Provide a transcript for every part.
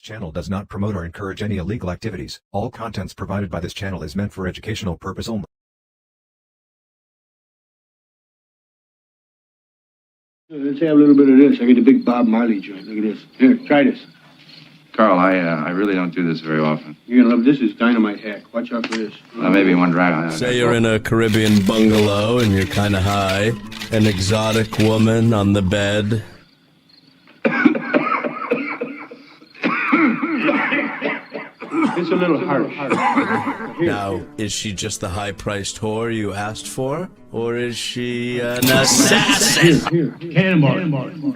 Channel does not promote or encourage any illegal activities. All contents provided by this channel is meant for educational purpose only. Let's have a little bit of this. I got the big Bob Marley joint. Look at this. Here, try this. Carl, I really don't do this very often. You're gonna love this. Is dynamite hack. Watch out for this. Maybe one drag. Say you're in a Caribbean bungalow and you're kind of high. An exotic woman on the bed. It's a little harsh. Now, is she just the high-priced whore you asked for? Or is she an assassin? Here. Cannonball.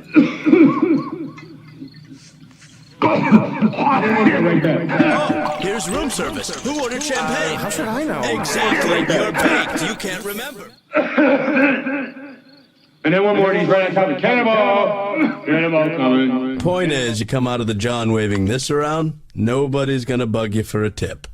Oh, here's room service. Who ordered champagne? How should I know? Exactly. You're baked. You can't remember. And then one more, and he's right on top of Cannonball. Cannonball coming. Point is, you come out of the John waving this around, nobody's gonna bug you for a tip.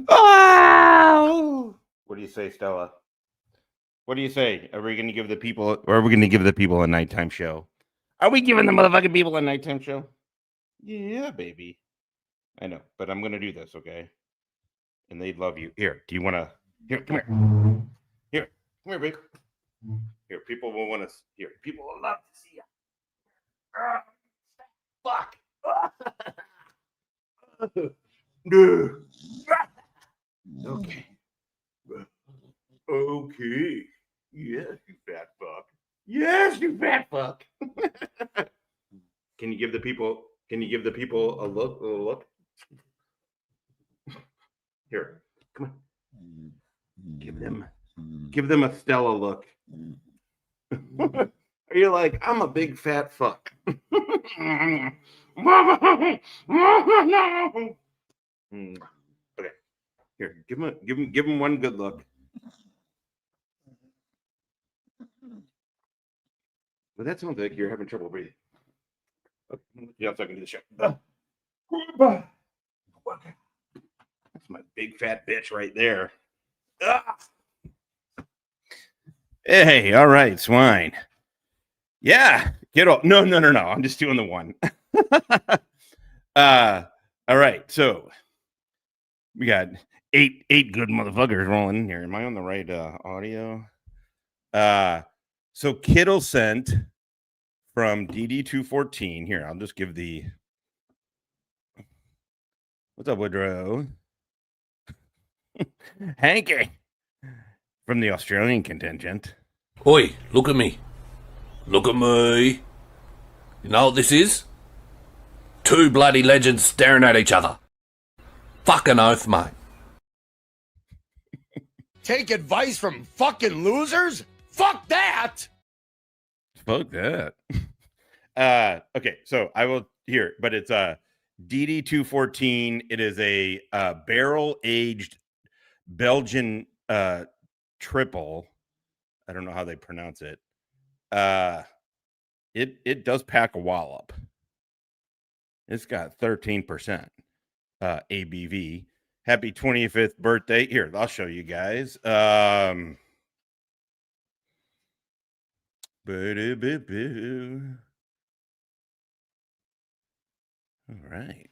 Oh! What do you say, Stella? What do you say? Are we going to give the people, or are we going to give the people a nighttime show? Are we giving the motherfucking people a nighttime show? Yeah, baby. I know, but I'm going to do this, okay? And they'd love you. Here, do you want to? Here, come here. Here, come here, babe. Here, people will want to. Here, people will love to see you. Fuck. Okay. Okay. Yes, you fat fuck. Yes, you fat fuck. Can you give the people a look? A little look? Here. Come on. Give them a Stella look. Are you like, I'm a big fat fuck? Okay. Here, give him one good look. But that sounds like you're having trouble breathing. Okay, yeah, so I can do the show. That's my big fat bitch right there. Hey, all right, swine. Yeah, get off. No. I'm just doing the one. All right, so we got eight good motherfuckers rolling in here. Am I on the right audio? So Kittle sent from DD-214. Here, I'll just give the. What's up, Woodrow? Hanky from the Australian contingent. Oi, look at me. Look at me. You know what this is? Two bloody legends staring at each other. Fucking oath, mate. Take advice from fucking losers? Fuck that! Fuck that. Okay, so I will here, but it's DD-214. It is a barrel-aged Belgian triple. I don't know how they pronounce it. It does pack a wallop. It's got 13% ABV. Happy 25th birthday. Here, I'll show you guys. All right.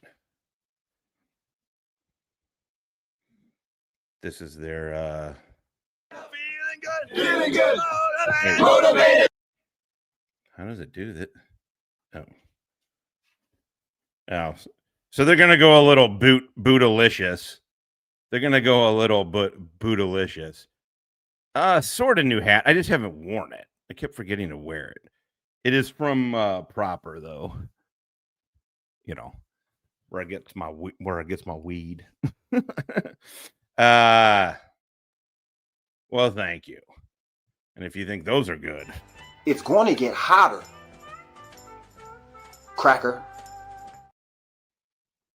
This is their feeling good. Motivated. How does it do that? Oh, so they're gonna go a little bootylicious. They're gonna go a little bootylicious. Sort of new hat. I just haven't worn it. I kept forgetting to wear it. It is from Proper though. You know, where I gets my weed. Well, thank you. And if you think those are good, It's going to get hotter. Cracker.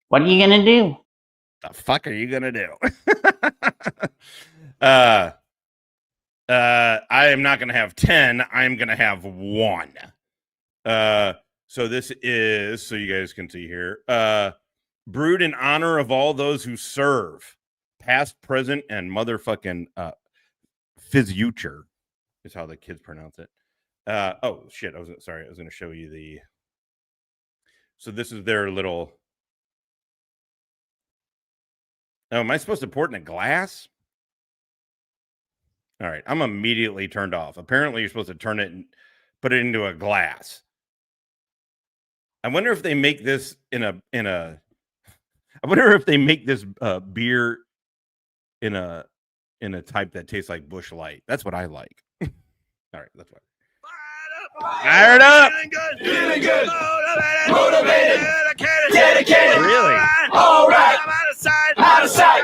What are you gonna do? the fuck are you gonna do? I am not gonna have 10. I'm gonna have 1. So this is, so you guys can see here, brewed in honor of all those who serve, past, present, and motherfucking future is how the kids pronounce it. Oh shit, I was gonna show you the. So this is their little. Oh, am I supposed to pour it in a glass? All right, I'm immediately turned off. Apparently, you're supposed to turn it and put it into a glass. I wonder if they make this in a. I wonder if they make this beer in a type that tastes like Busch Light. That's what I like. All right, that's what. Fired up. Feeling good. Motivated. Dedicated. Really? All right. Out of sight.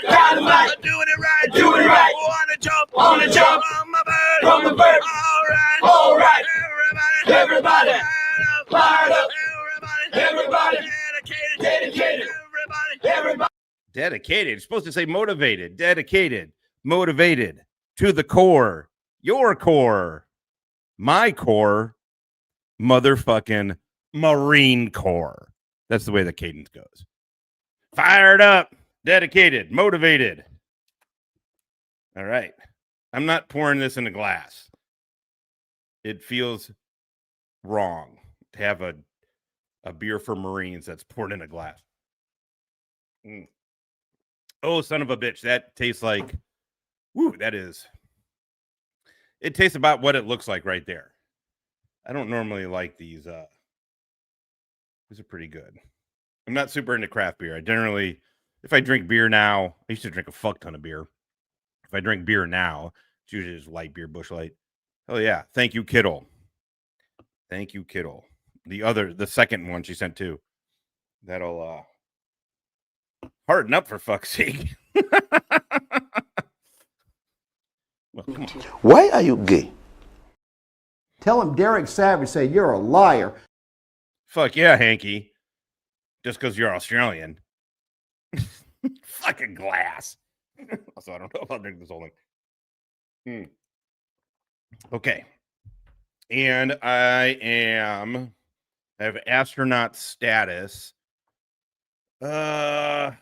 Dynamite. Doing it right. On the jump. From the bird. All right. Everybody. Fired up. Everybody. Dedicated. Everybody. Dedicated. You're supposed to say motivated. Dedicated. Motivated. To the core. Your core. My core. Motherfucking Marine Corps. That's the way the cadence goes. Fired up. Dedicated. Motivated. All right. I'm not pouring this in a glass. It feels wrong to have a beer for Marines that's poured in a glass. Oh, son of a bitch. That tastes like, woo, that is. It tastes about what it looks like right there. I don't normally like these. These are pretty good. I'm not super into craft beer. I generally, if I drink beer now, I used to drink a fuck ton of beer. If I drink beer now, it's usually just light beer, Busch Light. Oh yeah. Thank you, Kittle. Thank you, Kittle. The second one she sent too. That'll harden up for fuck's sake. Well, come on. Why are you gay? Tell him Derek Savage said you're a liar. Fuck yeah, Hanky. Just because you're Australian. Fucking glass. Also, I don't know if I'll drink this whole thing. Okay. And I have astronaut status. Let's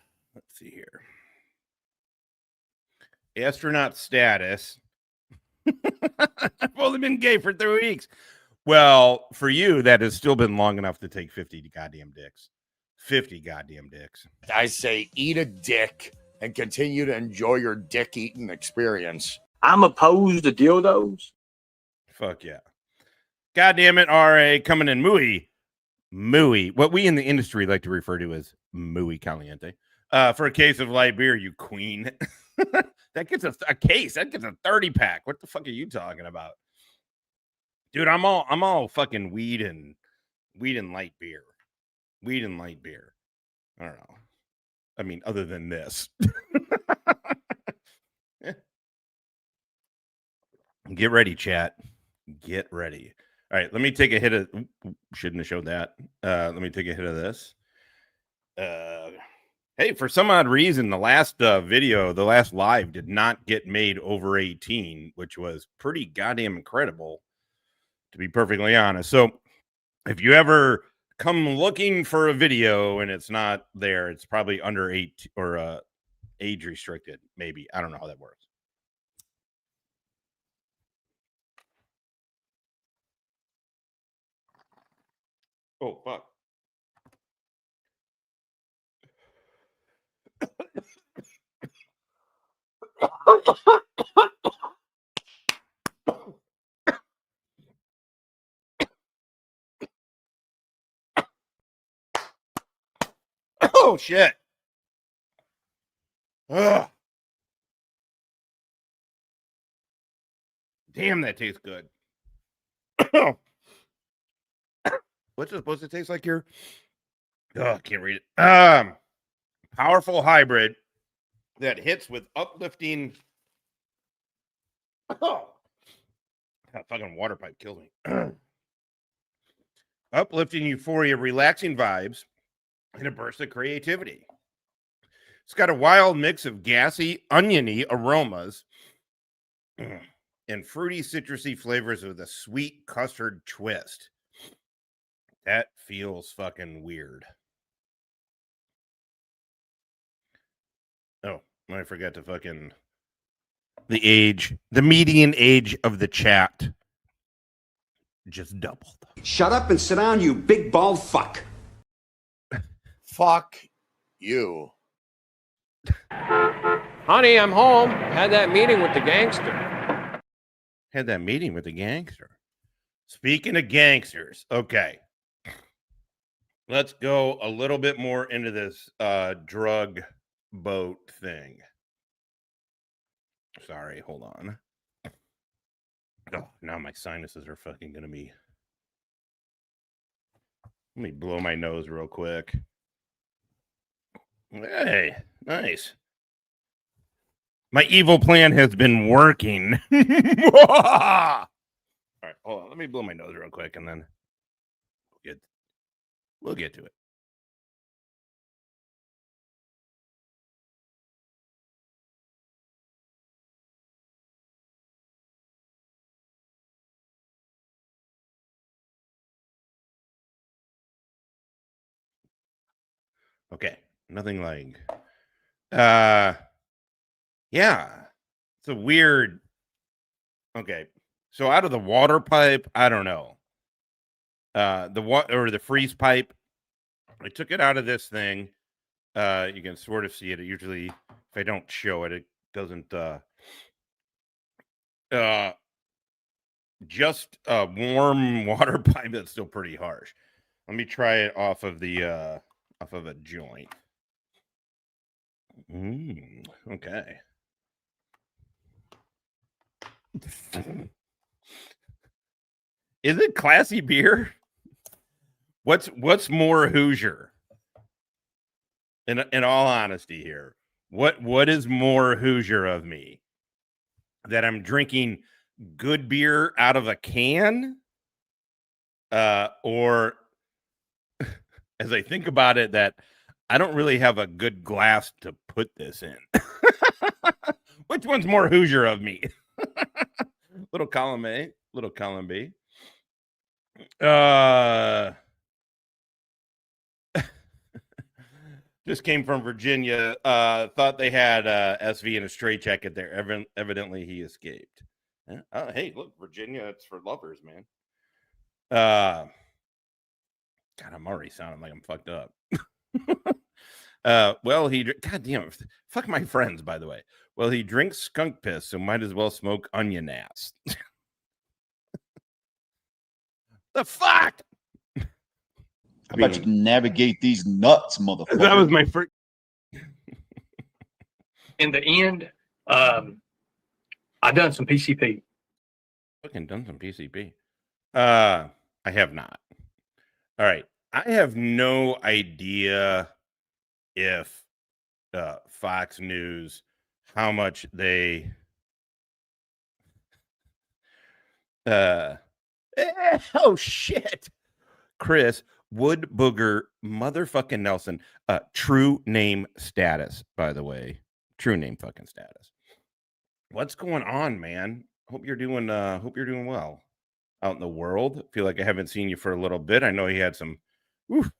see here. Astronaut status. I've only been gay for 3 weeks. Well, for you, that has still been long enough to take 50 goddamn dicks. 50 goddamn dicks. I say eat a dick and continue to enjoy your dick eating experience. I'm opposed to dildos. Fuck yeah. God damn it, RA, coming in mooey, what we in the industry like to refer to as mooey caliente. For a case of light beer, you queen. That gets a case. That gets a 30-pack. What the fuck are you talking about? Dude, I'm all fucking weed and light beer. Weed and light beer. I don't know. I mean, other than this. Get ready, chat. Get ready. All right, let me take a hit of. Shouldn't have showed that. Let me take a hit of this. Hey, for some odd reason, the last video, the last live, did not get made over 18, which was pretty goddamn incredible, to be perfectly honest. So, if you ever come looking for a video and it's not there, it's probably under 8 or age restricted. Maybe, I don't know how that works. Oh, fuck. Oh, shit. Ugh. Damn, that tastes good. What's it supposed to taste like here? Oh, I can't read it. Powerful hybrid that hits with uplifting. Oh, that fucking water pipe killed me. Uplifting euphoria, relaxing vibes, and a burst of creativity. It's got a wild mix of gassy, oniony aromas and fruity, citrusy flavors with a sweet custard twist. That feels fucking weird. Oh, I forgot to fucking... the median age of the chat just doubled. Shut up and sit down, you big bald fuck. Fuck you. Honey, I'm home. Had that meeting with the gangster. Had that meeting with the gangster. Speaking of gangsters, okay. Let's go a little bit more into this drug boat thing. Sorry, hold on. Oh, now my sinuses are fucking gonna be... Let me blow my nose real quick. Hey, nice. My evil plan has been working. All right, hold on. Let me blow my nose real quick, and then we'll get to it. Okay, nothing like... yeah, it's a weird... Okay, so out of the water pipe, I don't know. The freeze pipe, I took it out of this thing. You can sort of see it. Usually, if I don't show it, it doesn't... just a warm water pipe that's still pretty harsh. Let me try it off of the off of a joint. Okay. Is it classy beer? What's more Hoosier? In all honesty here, what is more Hoosier of me? That I'm drinking good beer out of a can? Or as I think about it, that I don't really have a good glass to put this in. Which one's more Hoosier of me? Little column A, little column B. Just came from Virginia. Thought they had SV in a straight jacket there. Evidently, he escaped. Hey, look, Virginia, it's for lovers, man. God, I'm already sounding like I'm fucked up. Well, God damn, fuck my friends, by the way. Well, he drinks skunk piss, so might as well smoke onion ass. The fuck? How about you navigate these nuts, motherfucker? That was my first. In the end, I done some PCP. Fucking done some PCP. I have not. All right. I have no idea if Fox News, how much they oh shit. Chris Wood Booger motherfucking Nelson. True name status, by the way. True name fucking status. What's going on, man? Hope you're doing well out in the world. Feel like I haven't seen you for a little bit. I know you had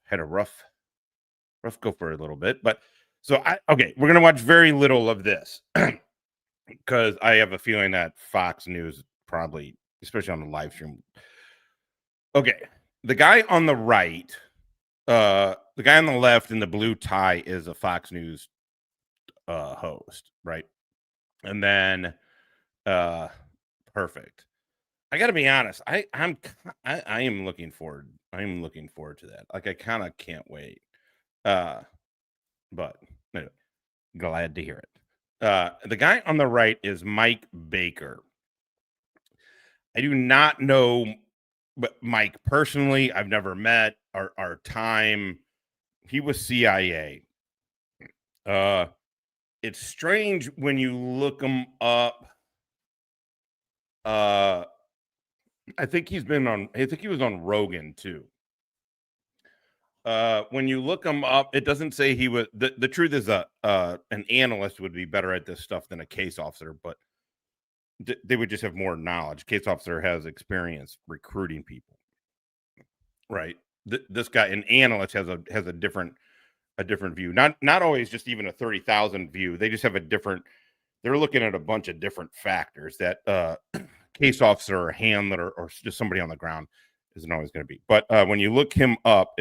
had a rough go for a little bit, but so we're gonna watch very little of this because I have a feeling that Fox News probably, especially on the live stream. Okay, the guy on the right, the guy on the left in the blue tie is a Fox News host, right? And then perfect. I got to be honest. I am looking forward. I am looking forward to that. Like I kind of can't wait. But anyway, glad to hear it. The guy on the right is Mike Baker. I do not know but Mike personally. I've never met. Our time, he was CIA. it's strange when you look him up. I think he was on Rogan too. When you look him up, it doesn't say he was. The truth is, an analyst would be better at this stuff than a case officer, but they would just have more knowledge. Case officer has experience recruiting people, right? This guy, an analyst, has a different view. Not always just even a 30,000 view. They just have a different. They're looking at a bunch of different factors that case officer or handler or just somebody on the ground isn't always going to be. But when you look him up,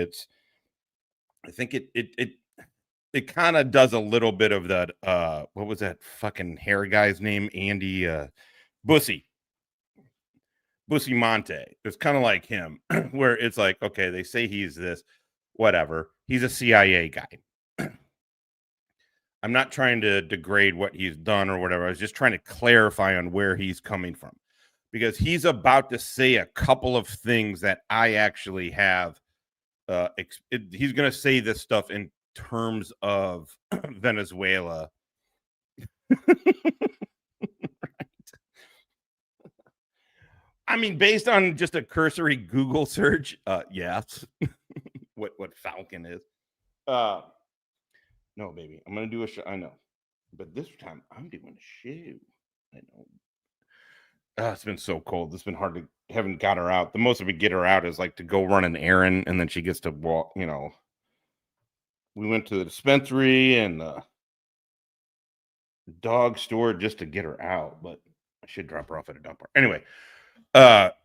I think it kind of does a little bit of that. What was that fucking hair guy's name? Andy Bussy Monte. It's kind of like him, where it's like, okay, they say he's this, whatever. He's a CIA guy. I'm not trying to degrade what he's done or whatever. I was just trying to clarify on where he's coming from, because he's about to say a couple of things that I actually have. He's going to say this stuff in terms of Venezuela. I mean, based on just a cursory Google search, yes. what Falcon is. No, baby, I'm going to do a show. I know. But this time I'm doing a show. I know. It's been so cold. It's been hard to haven't got her out. The most we get her out is like to go run an errand, and then she gets to walk. You know, we went to the dispensary and the dog store just to get her out, but I should drop her off at a dog park anyway. But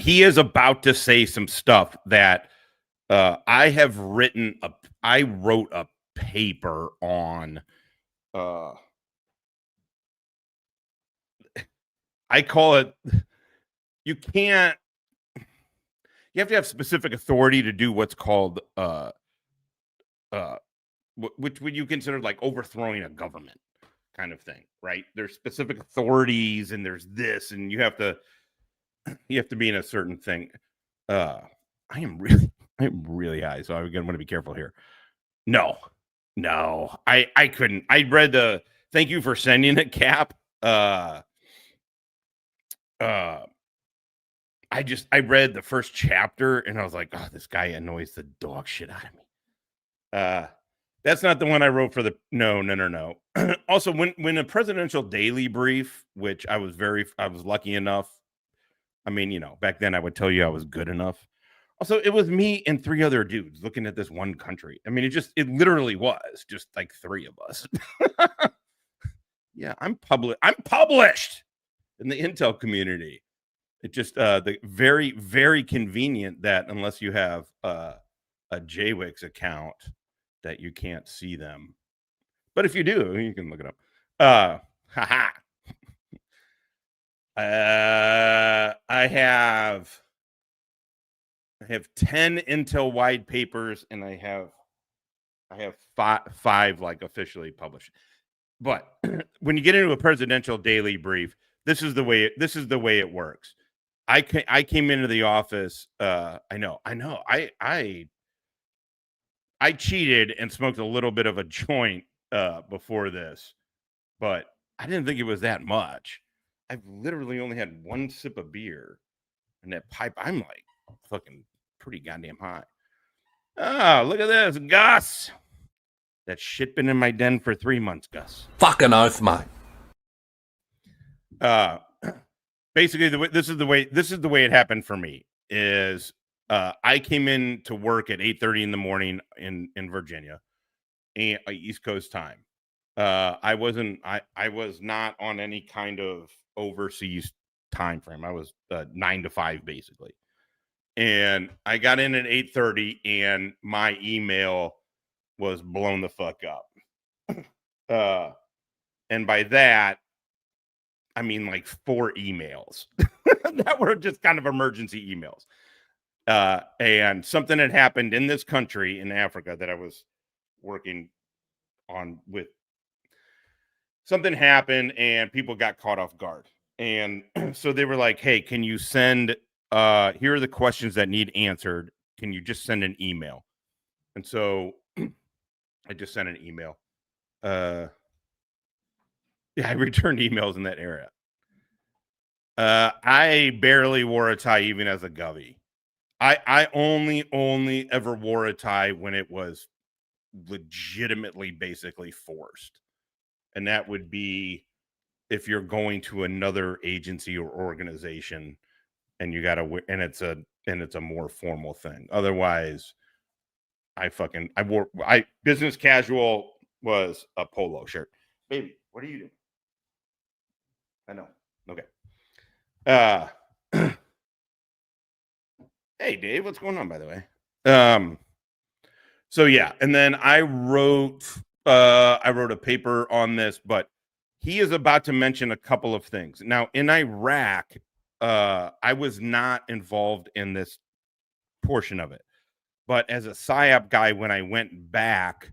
he is about to say some stuff that I wrote a paper on. I call it, you have to have specific authority to do what's called, which would you consider like overthrowing a government kind of thing, right? There's specific authorities and there's this, and you have to be in a certain thing. I am really high, so I'm going to be careful here. No, I couldn't. I read thank you for sending it, Cap. I read the first chapter and I was like, oh, this guy annoys the dog shit out of me. That's not the one I wrote for the no. Also, when a presidential daily brief, which I was lucky enough. I mean, you know, back then I would tell you I was good enough. Also, it was me and 3 other dudes looking at this one country. I mean, it literally was just like 3 of us. Yeah, I'm published in the intel community. It just the very, very convenient that unless you have a JWix account that you can't see them. But if you do, you can look it up. I have 10 intel wide papers and I have five like officially published. But when you get into a presidential daily brief, this is the way it works. I came into the office. I know. I cheated and smoked a little bit of a joint before this, but I didn't think it was that much. I've literally only had 1 sip of beer, and that pipe, I'm like fucking pretty goddamn high. Oh, look at this, Gus. That shit been in my den for 3 months, Gus. Fucking oath, mate. Basically, this is the way it happened for me. Is I came in to work at 8:30 in the morning in Virginia, and East Coast time. I was not on any kind of overseas time frame. I was 9 to 5 basically, and I got in at 8:30, and my email was blown the fuck up. And by that, I mean like 4 emails that were just kind of emergency emails. And something had happened in this country in Africa that I was working on with. Something happened and people got caught off guard. And so they were like, hey, can you send, here are the questions that need answered. Can you just send an email? And so I just sent an email. Yeah, I returned emails in that era. I barely wore a tie even as a govy. I only ever wore a tie when it was legitimately basically forced. And that would be if you're going to another agency or organization and you gotta wear, and it's a more formal thing. Otherwise, I business casual was a polo shirt. Baby, what are you doing? I know. Okay. Hey Dave, what's going on, by the way? So yeah, and then I wrote a paper on this, but he is about to mention a couple of things. Now, in Iraq, I was not involved in this portion of it, but as a PSYOP guy, when I went back,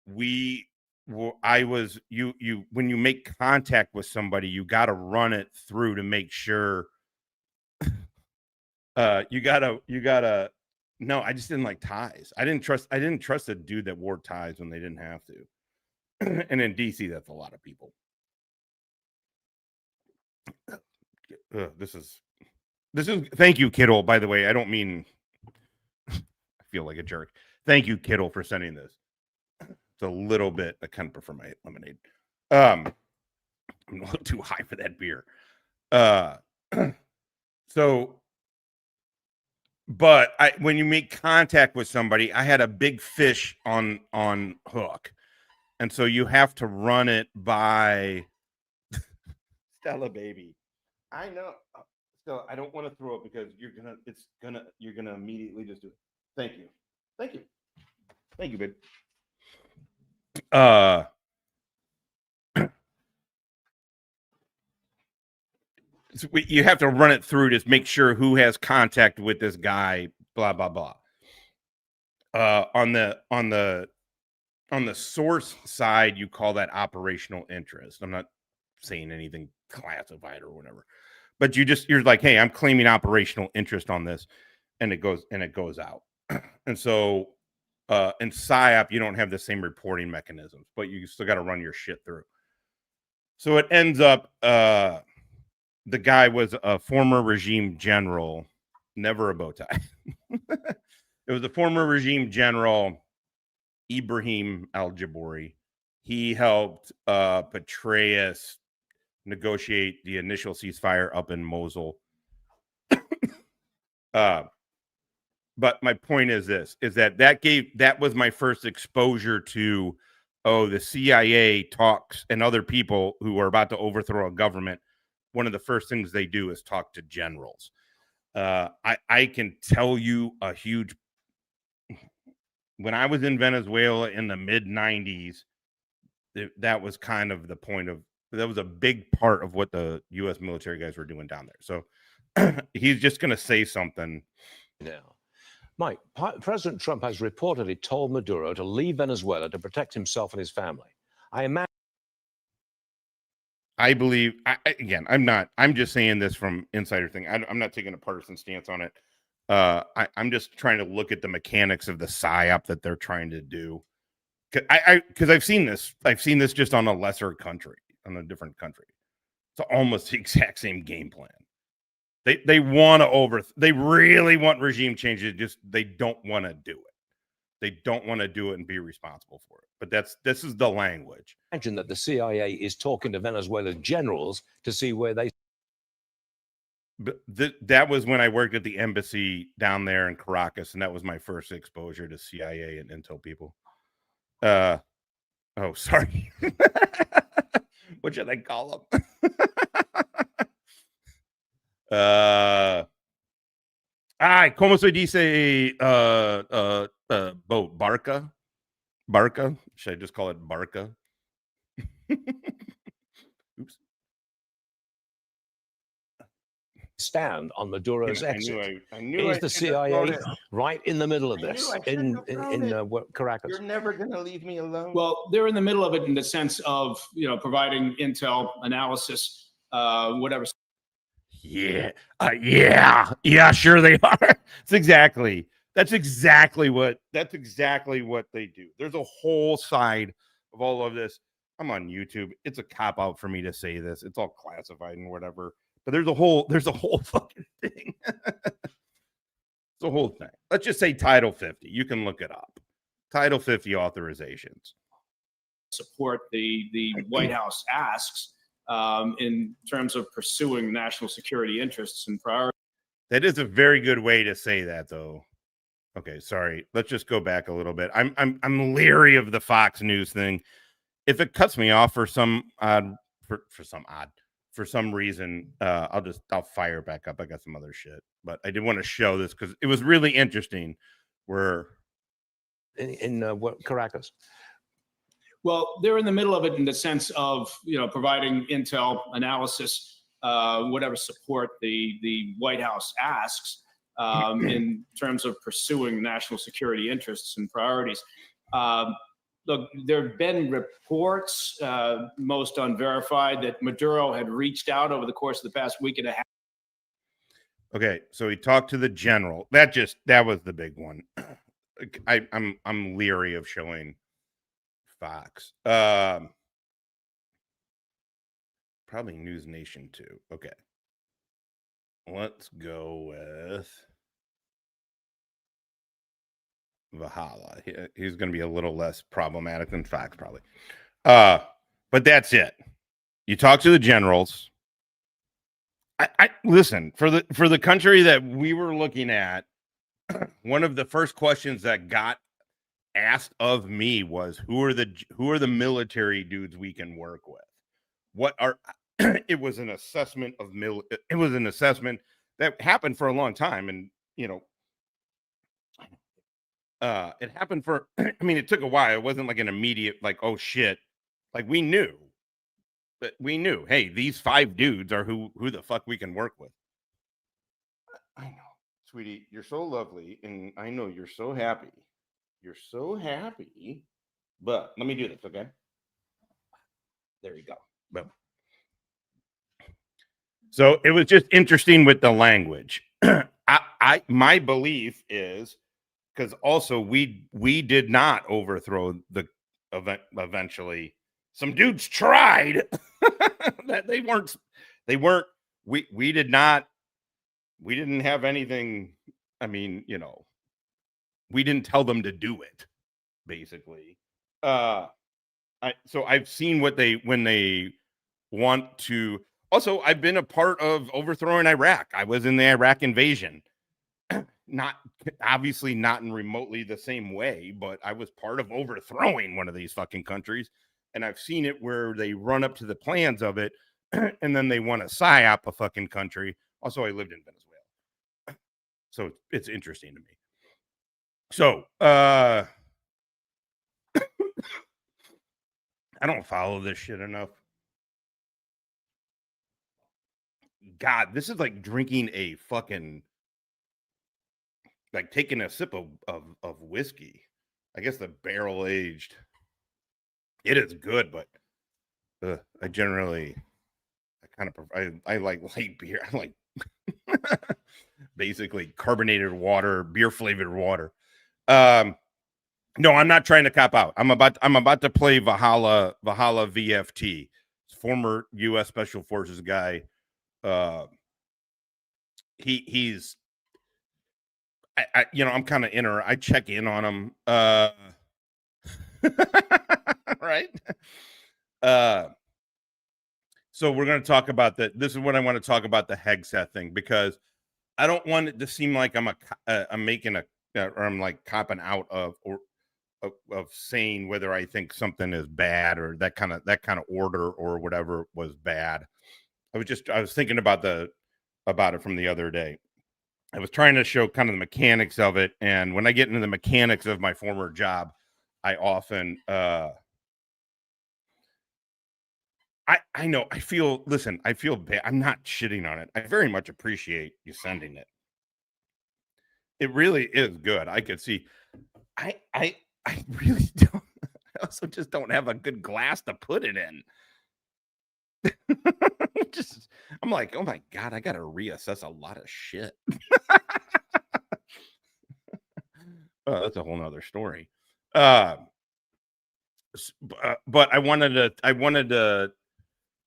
when you make contact with somebody, you got to run it through to make sure. You gotta. No, I just didn't like ties. I didn't trust a dude that wore ties when they didn't have to. And in DC, that's a lot of people. This is thank you, Kittle, by the way. I don't mean I feel like a jerk. Thank you, Kittle, for sending this. It's a little bit, I kind of prefer my lemonade. I'm a little too high for that beer. So, but when you make contact with somebody, I had a big fish on hook. And so you have to run it by Stella, baby. I know. Stella, I don't want to throw it because you're gonna immediately just do it. Thank you, babe. So you have to run it through to make sure who has contact with this guy, blah blah blah. On the source side, you call that operational interest. I'm not saying anything classified or whatever, but you're like, hey, I'm claiming operational interest on this, and it goes out. And so in PSYOP, you don't have the same reporting mechanisms, but you still got to run your shit through. So it ends up the guy was a former regime general, never a bow tie. It was a former regime general, Ibrahim al-Jabouri. He helped Petraeus negotiate the initial ceasefire up in Mosul. But my point is this, is that was my first exposure to, the CIA talks and other people who are about to overthrow a government. One of the first things they do is talk to generals. I can tell you when I was in Venezuela in the mid 90s, that was kind of the point that was a big part of what the U.S. military guys were doing down there. So he's just going to say something. Now, Mike, President Trump has reportedly told Maduro to leave Venezuela to protect himself and his family. I believe, I'm just saying this from insider thing. I'm not taking a partisan stance on it. I'm just trying to look at the mechanics of the PSYOP that they're trying to do. Because I've seen this just on a lesser country, on a different country. It's almost the exact same game plan. They want to they really want regime changes. Just they don't want to do it. They don't want to do it and be responsible for it. But this is the language. Imagine that the CIA is talking to Venezuela's generals to see where they. But that was when I worked at the embassy down there in Caracas, and that was my first exposure to CIA and intel people. Oh, sorry. What should I call them? ¿Cómo se dice boat? Barca? Barca? Should I just call it Barca? Oops. Stand on Maduro's exit. I knew is the CIA right in the middle of this in Caracas? You're never going to leave me alone. Well, they're in the middle of it in the sense of, providing intel, analysis, whatever. Yeah, sure they are. That's exactly what they do. There's a whole side of all of this. I'm on YouTube. It's a cop out for me to say this. It's all classified and whatever. But there's a whole fucking thing. The whole thing. Let's just say Title 50. You can look it up. Title 50 authorizations. Support the White House asks in terms of pursuing national security interests and priorities. That is a very good way to say that, though. Okay, sorry. Let's just go back a little bit. I'm leery of the Fox News thing. If it cuts me off for some reason, I'll fire back up. I got some other shit, but I did want to show this because it was really interesting. We're in Caracas. Well, they're in the middle of it in the sense of, providing intel, analysis, whatever support the White House asks in terms of pursuing national security interests and priorities. Look, there have been reports, most unverified, that Maduro had reached out over the course of the past week and a half. Okay, so he talked to the general. That was the big one. I'm leery of showing Fox. Probably News Nation too. Okay. Let's go with Valhalla. He's going to be a little less problematic than Fox, probably. But that's it. You talk to the generals. I listen, for the country that we were looking at, one of the first questions that got asked of me was, who are the military dudes we can work with? What are it was an assessment of it was an assessment that happened for a long time, and it happened for it took a while. It wasn't like an immediate oh shit. Like we knew, hey, these 5 dudes are who the fuck we can work with. I know, sweetie, you're so lovely, and I know you're so happy. You're so happy. But let me do this, okay? There you go. Boom. So it was just interesting with the language. My belief is, because also we did not overthrow the event. Eventually, some dudes tried. That they weren't. We did not. We didn't have anything. We didn't tell them to do it. Basically, so I've seen when they want to. Also, I've been a part of overthrowing Iraq. I was in the Iraq invasion. Not obviously not in remotely the same way, but I was part of overthrowing one of these fucking countries. And I've seen it where they run up to the plans of it and then they want to psyop a fucking country. Also, I lived in Venezuela. So it's interesting to me. So, I don't follow this shit enough. God, this is like drinking a fucking, like taking a sip of whiskey. I guess the barrel aged. It is good, but I like light beer. I like basically carbonated water, beer flavored water. No, I'm not trying to cop out. I'm about to play Valhalla VFT. Former U.S. Special Forces guy. He's I'm kind of I check in on him. Right. So we're going to talk about this is what I want to talk about, the Hegseth thing, because I don't want it to seem like I'm like copping out of saying whether I think something is bad or that kind of order or whatever was bad. I was thinking about it from the other day. I was trying to show kind of the mechanics of it, and when I get into the mechanics of my former job, I often I know I feel bad. I'm not shitting on it. I very much appreciate you sending it. It really is good. I could see. I really don't. I also just don't have a good glass to put it in. I'm like, oh my God, I gotta reassess a lot of shit. Oh, that's a whole nother story. but I wanted to,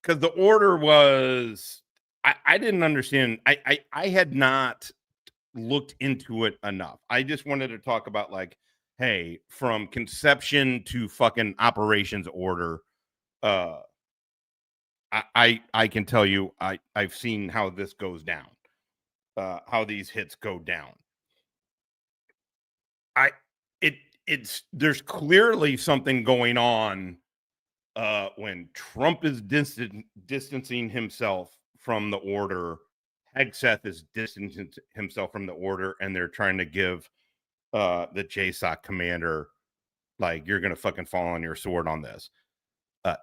because the order was, I didn't understand. I had not looked into it enough. I just wanted to talk about, like, hey, from conception to fucking operations order, I can tell you, I've seen how this goes down, how these hits go down. There's clearly something going on when Trump is distancing himself from the order. Hegseth is distancing himself from the order, and they're trying to give the JSOC commander, like, you're gonna fucking fall on your sword on this.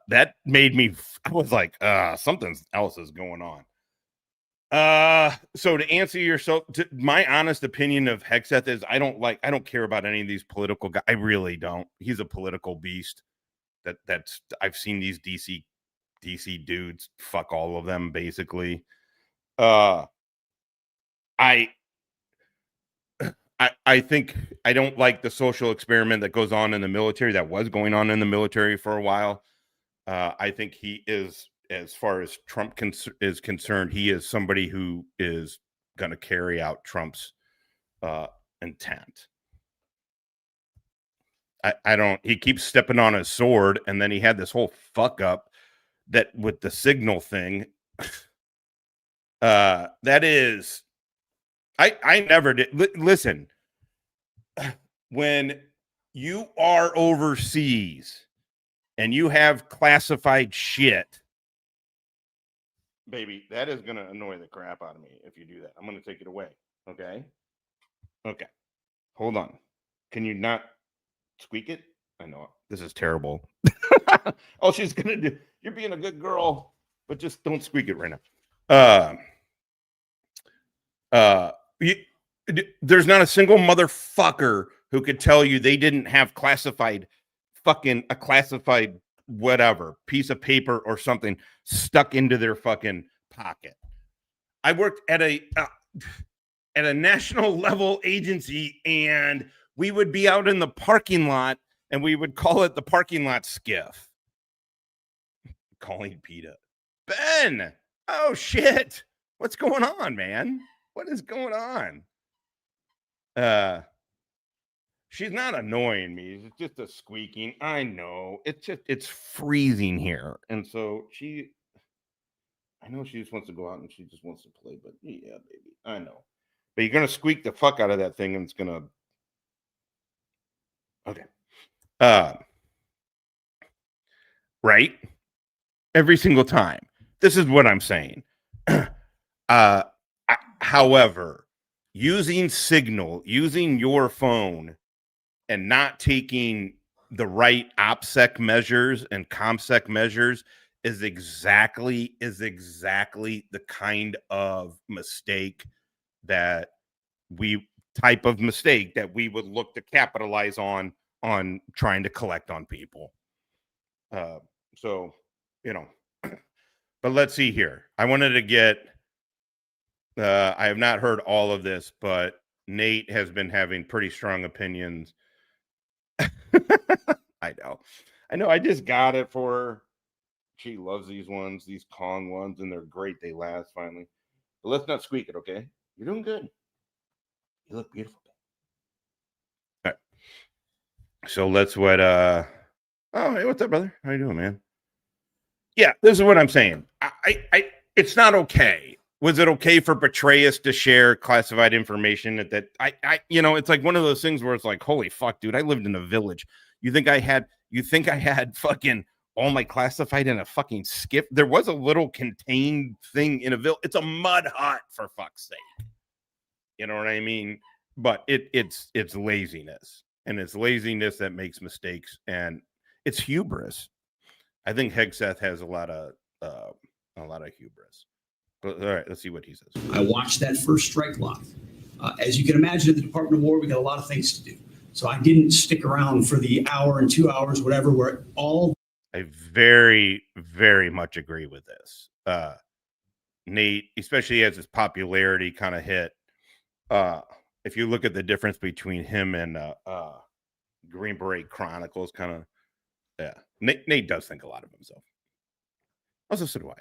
That made me, I was like, something else is going on. So to answer yourself, my honest opinion of Hegseth is I don't care about any of these political guys. I really don't. He's a political beast. That's I've seen these DC dudes, fuck all of them, basically. I think I don't like the social experiment that goes on in the military, that was going on in the military for a while. I think he is, as far as Trump is concerned, he is somebody who is going to carry out Trump's intent. He keeps stepping on his sword, and then he had this whole fuck up that with the signal thing. That is, I never did. Listen, when you are overseas and you have classified shit, baby, that is going to annoy the crap out of me if you do that. I'm going to take it away. Okay. Hold on. Can you not squeak it? I know this is terrible. Oh, she's going to do, you're being a good girl, but just don't squeak it right now. There's not a single motherfucker who could tell you they didn't have a classified whatever piece of paper or something stuck into their fucking pocket. I worked at a national level agency, and we would be out in the parking lot, and we would call it the parking lot skiff. Calling PETA. Ben, oh shit, what's going on, man? What is going on? She's not annoying me. It's just a squeaking. I know. It's freezing here. And so I know she just wants to go out and she just wants to play, but yeah, baby, I know. But you're going to squeak the fuck out of that thing, and it's going to. Okay. Right? Every single time. This is what I'm saying. However, using Signal, using your phone, and not taking the right OPSEC measures and ComSec measures is exactly the kind of mistake that we would look to capitalize on trying to collect on people. So, but let's see here. I wanted to get, I have not heard all of this, but Nate has been having pretty strong opinions. I know. I just got it for her. She loves these ones, these Kong ones, and they're great. They last finally. But let's not squeak it, okay? You're doing good. You look beautiful. All right. So let's oh, hey, what's up, brother? How you doing, man? Yeah, this is what I'm saying. It's not okay. Was it okay for Petraeus to share classified information that it's like one of those things where it's like, holy fuck, dude, I lived in a village. You think I had fucking all my classified in a fucking skip? There was a little contained thing in a village. It's a mud hut, for fuck's sake. You know what I mean? But it's laziness, and it's laziness that makes mistakes, and it's hubris. I think Hegseth has a lot of hubris. But, all right, let's see what he says. I watched that first strike log. As you can imagine, at the Department of War, we got a lot of things to do. So I didn't stick around for the hour and 2 hours, whatever. Where all I very, very much agree with this. Nate, especially as his popularity kind of hit. If you look at the difference between him and Green Beret Chronicles, kind of Yeah. Nate does think a lot of himself. Also, so do I.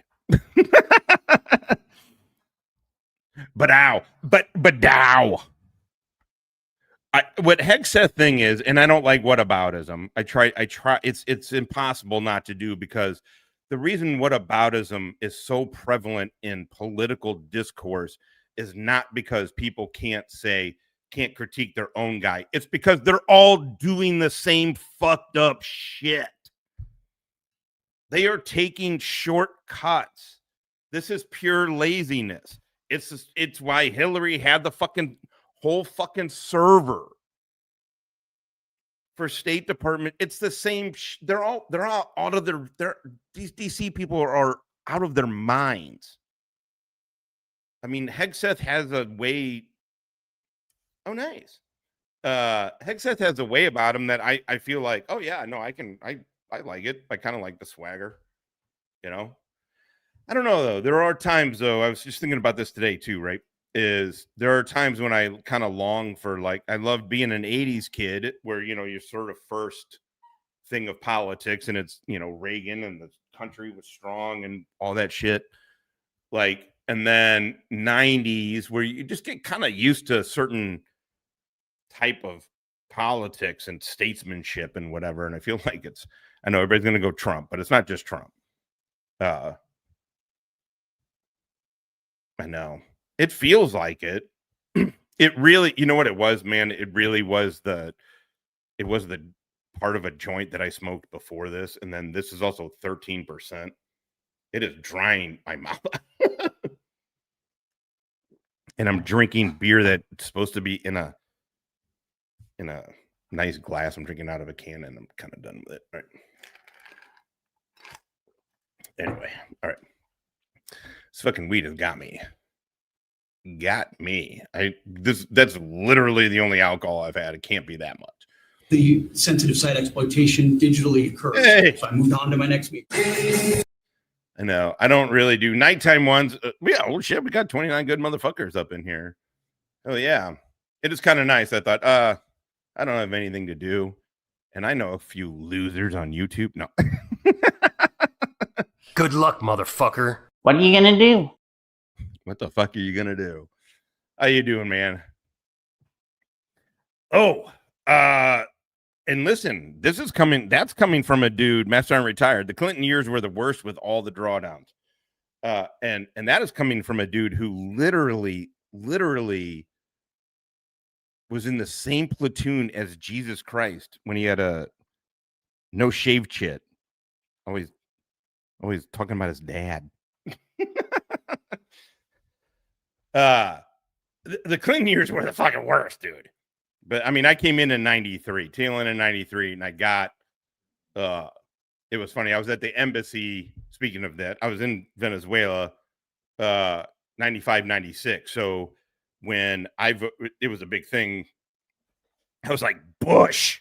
But what Hegseth thing is, and I don't like whataboutism. I try. It's impossible not to do, because the reason whataboutism is so prevalent in political discourse is not because people can't critique their own guy. It's because they're all doing the same fucked up shit. They are taking shortcuts. This is pure laziness. It's why Hillary had the fucking whole fucking server for State Department. It's the same. They're all out of these DC people are out of their minds. I mean, Hegseth has a way. Oh, nice. Hegseth has a way about him that I feel like, oh yeah, no, I like it. I kind of like the swagger, you know. I don't know though. There are times though. I was just thinking about this today too, right? There are times when I kind of long for, like, I loved being an 80s kid where, you know, your sort of first thing of politics and it's, you know, Reagan and the country was strong and all that shit. Like, and then 90s where you just get kind of used to a certain type of politics and statesmanship and whatever. And I feel like I know everybody's going to go Trump, but it's not just Trump. I know. It feels like it. It really, you know what it was, man? It really was the part of a joint that I smoked before this. And then this is also 13%. It is drying my mouth. And I'm drinking beer that's supposed to be in a nice glass. I'm drinking out of a can and I'm kind of done with it. All right. Anyway, all right. This fucking weed has got me. That's literally the only alcohol I've had. It can't be that much. The sensitive site exploitation digitally occurs. Hey. So I moved on to my next meeting. I know. I don't really do nighttime ones. Yeah, oh shit, we got 29 good motherfuckers up in here. Oh yeah. It is kind of nice. I thought, I don't have anything to do. And I know a few losers on YouTube. No. Good luck, motherfucker. What are you gonna do? What the fuck are you gonna do? How you doing, man? Oh, and listen, that's coming from a dude, Master and Retired. The Clinton years were the worst with all the drawdowns. And that is coming from a dude who literally was in the same platoon as Jesus Christ when he had a no shave chit. Always talking about his dad. The Clinton years were the fucking worst, dude. But I mean, I came in 93, tail end in 93, and I got it was funny. I was at the embassy. Speaking of that, I was in Venezuela 95, 96. So when it was a big thing, I was like, Bush.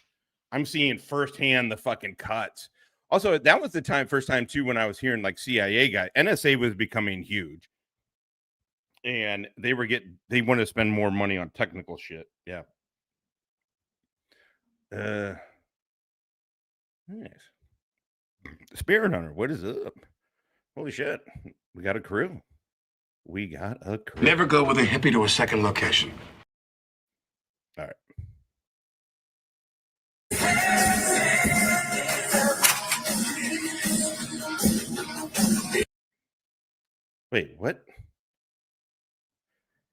I'm seeing firsthand the fucking cuts. Also, that was the first time too, when I was hearing like CIA guy, NSA was becoming huge. And they wanted to spend more money on technical shit. Yeah. Nice. Spirit Hunter, what is up? Holy shit. We got a crew. Never go with a hippie to a second location. All right. Wait, what?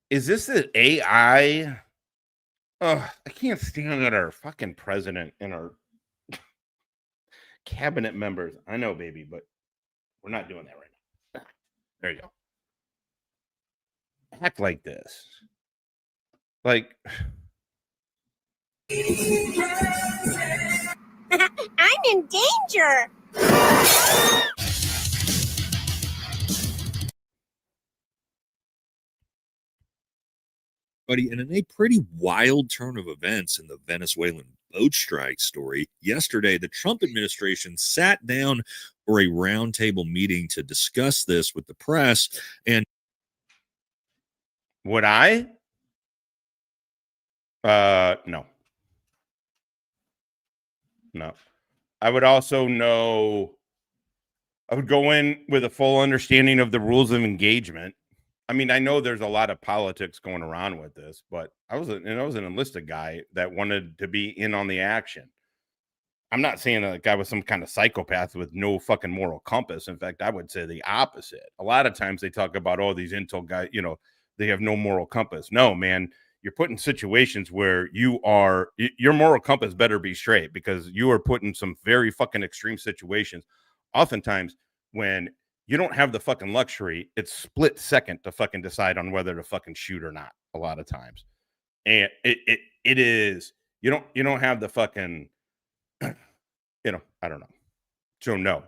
Is this the AI? Oh, I can't stand that our fucking president and our cabinet members. I know, baby, but we're not doing that right now. There you go. Act like this. Like, I'm in danger. Buddy, and in a pretty wild turn of events in the Venezuelan boat strike story, yesterday the Trump administration sat down for a roundtable meeting to discuss this with the press. And would I? No. I would also know. I would go in with a full understanding of the rules of engagement. I mean, I know there's a lot of politics going around with this, but I was an enlisted guy that wanted to be in on the action. I'm not saying that I was some kind of psychopath with no fucking moral compass. In fact, I would say the opposite. A lot of times they talk about, oh, these intel guys, they have no moral compass. No, man, you're put in situations where your moral compass better be straight, because you are put in some very fucking extreme situations. Oftentimes when you don't have the fucking luxury, it's split second to fucking decide on whether to fucking shoot or not. A lot of times. And it is, you don't have the fucking, I don't know. So no,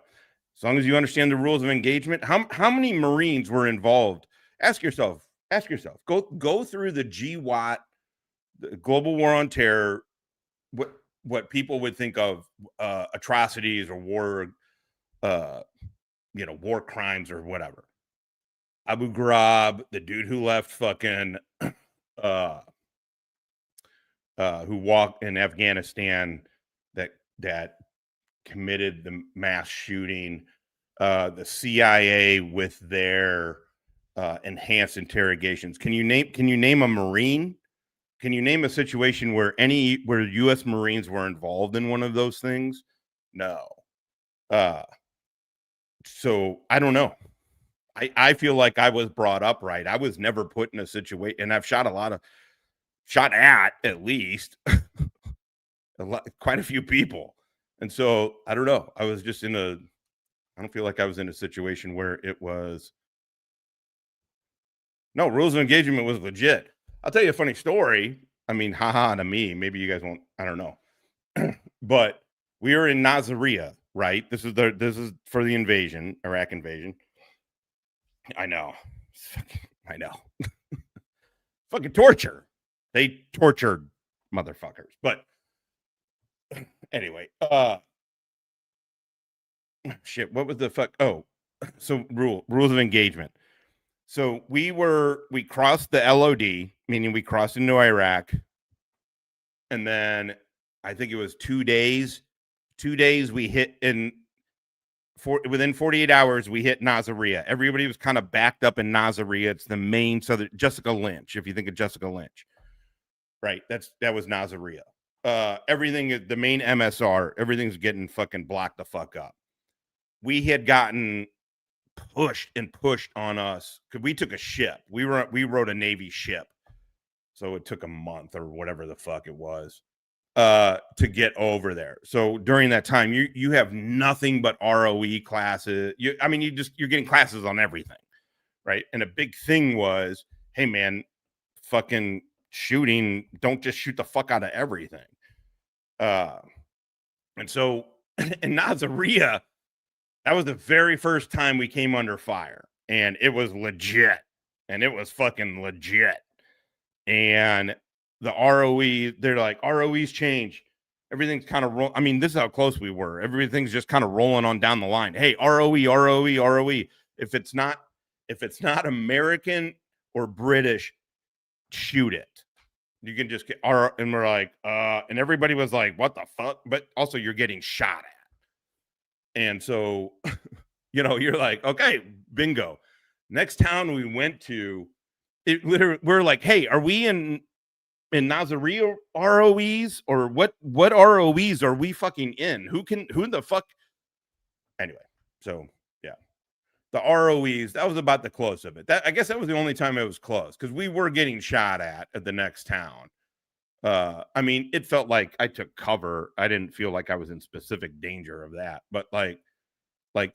as long as you understand the rules of engagement, how many Marines were involved? Ask yourself, go through the GWOT, the Global War on Terror, what people would think of atrocities or war, war crimes or whatever. Abu Ghraib, the dude who left fucking, who walked in Afghanistan, that committed the mass shooting, the CIA with their enhanced interrogations. Can you name a Marine? Can you name a situation where U.S. Marines were involved in one of those things? No. So I don't know. I feel like I was brought up right. I was never put in a situation, and I've shot at least quite a few people. And so I don't know. I was just I don't feel like I was in a situation where it was. No, rules of engagement was legit. I'll tell you a funny story. I mean, haha to me. Maybe you guys won't. I don't know. But we were in Nasiriyah, right? This is for the invasion, Iraq invasion. I know. Fucking torture. They tortured motherfuckers. But anyway, shit, what was the fuck? Oh, so rules of engagement. So we crossed the LOD, meaning we crossed into Iraq. And then I think it was 2 days. 2 days we hit within 48 hours, we hit Nasiriyah. Everybody was kind of backed up in Nasiriyah. It's the main southern Jessica Lynch, if you think of Jessica Lynch. Right. That was Nasiriyah. Everything, the main MSR, everything's getting fucking blocked the fuck up. We had gotten pushed on us because we took a ship. We rode a Navy ship. So it took a month or whatever the fuck it was to get over there. So during that time, you have nothing but ROE classes. You're getting classes on everything, right? And a big thing was, hey man, fucking shooting, don't just shoot the fuck out of everything. And so in Nasiriyah, that was the very first time we came under fire, and it was legit, and it was fucking legit. And the ROE, they're like, ROEs change. Everything's kind of I mean, this is how close we were. Everything's just kind of rolling on down the line. Hey, ROE. If it's not American or British, shoot it. You can just get and we're like, and everybody was like, what the fuck? But also you're getting shot at. And so, you're like, okay, bingo. Next town we went to, we're like, hey, are we in Nasiriyah ROEs, or what ROEs are we fucking in? Who the fuck? Anyway, so yeah, the ROEs, that was about the close of it. I guess that was the only time it was close, because we were getting shot at the next town. I mean, it felt like I took cover. I didn't feel like I was in specific danger of that, but like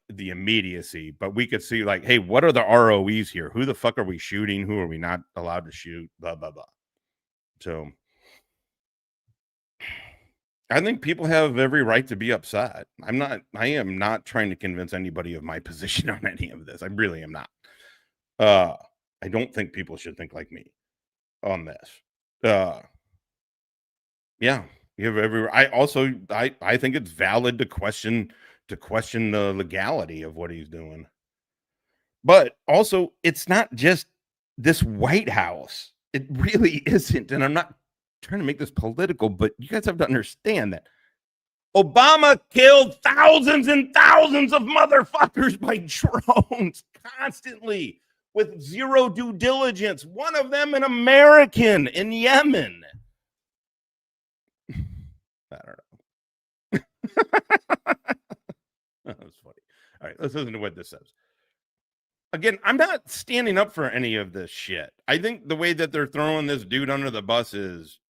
the immediacy. But we could see like, hey, what are the ROEs here? Who the fuck are we shooting? Who are we not allowed to shoot? Blah, blah, blah. So I think people have every right to be upset. I am not trying to convince anybody of my position on any of this. I really am not. I don't think people should think like me on this. Yeah, you have every. I think it's valid to question the legality of what he's doing. But also, it's not just this White House. It really isn't. And I'm not trying to make this political, but you guys have to understand that Obama killed thousands and thousands of motherfuckers by drones constantly with zero due diligence. One of them an American in Yemen. I don't know. That was funny. All right, let's listen to what this says. Again, I'm not standing up for any of this shit. I think the way that they're throwing this dude under the bus is,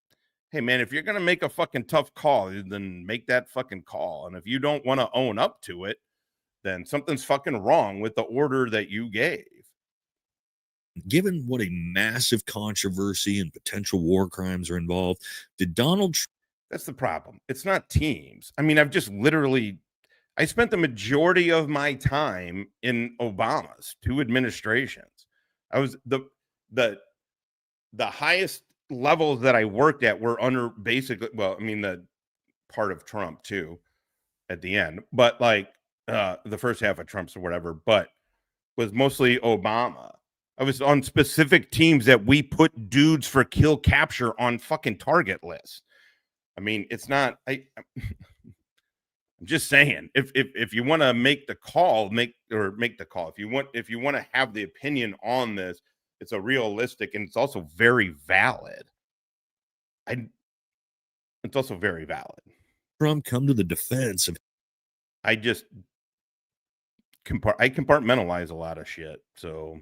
hey, man, if you're going to make a fucking tough call, then make that fucking call. And if you don't want to own up to it, then something's fucking wrong with the order that you gave. Given what a massive controversy and potential war crimes are involved, did Donald Trump... That's the problem. It's not teams. I mean, I spent the majority of my time in Obama's 2 administrations. I was the highest levels that I worked at were under basically, well, I mean, the part of Trump too at the end, but like the first half of Trump's or whatever, but was mostly Obama. I was on specific teams that we put dudes for kill capture on fucking target lists. I mean, it's not, I'm just saying, if you want to make the call, make the call. If you want to have the opinion on this, it's a realistic and it's also very valid. It's also very valid. Trump come to the defense of... I compartmentalize a lot of shit. So,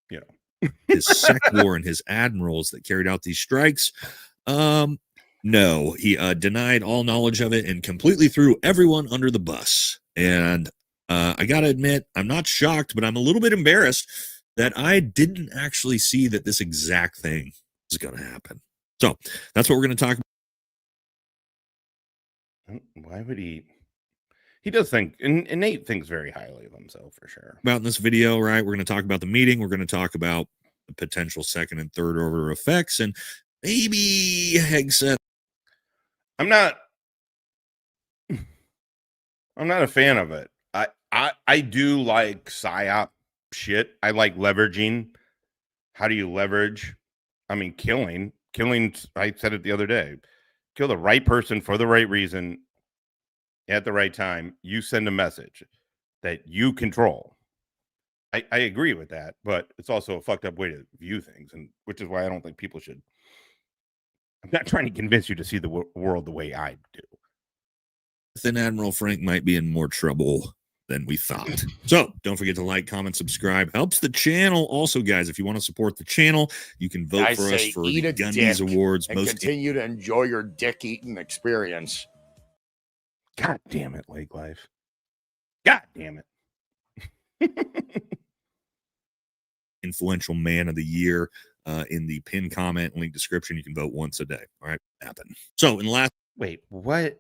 you know, his sec war and his admirals that carried out these strikes. No, he denied all knowledge of it and completely threw everyone under the bus. And I got to admit, I'm not shocked, but I'm a little bit embarrassed that I didn't actually see that this exact thing is going to happen. So that's what we're going to talk about. Why would he? He does think, and Nate thinks very highly of himself for sure. About in this video, right? We're going to talk about the meeting. We're going to talk about the potential second and third order effects, and maybe Hegseth. I'm not a fan of it. I do like psyop shit. I like leveraging. How do you leverage? I mean, killing. I said it the other day. Kill the right person for the right reason at the right time. You send a message that you control. I agree with that, but it's also a fucked up way to view things, and which is why I don't think people should. I'm not trying to convince you to see the world the way I do. Then Admiral Frank might be in more trouble than we thought. So don't forget to like, comment, subscribe. Helps the channel. Also, guys, if you want to support the channel, you can vote for us for the Gundies Awards. And continue to enjoy your dick eating experience. God damn it, Lake Life. God damn it. Influential Man of the Year. In the pinned comment link description, you can vote once a day. All right, happen. So in the last... Wait, what?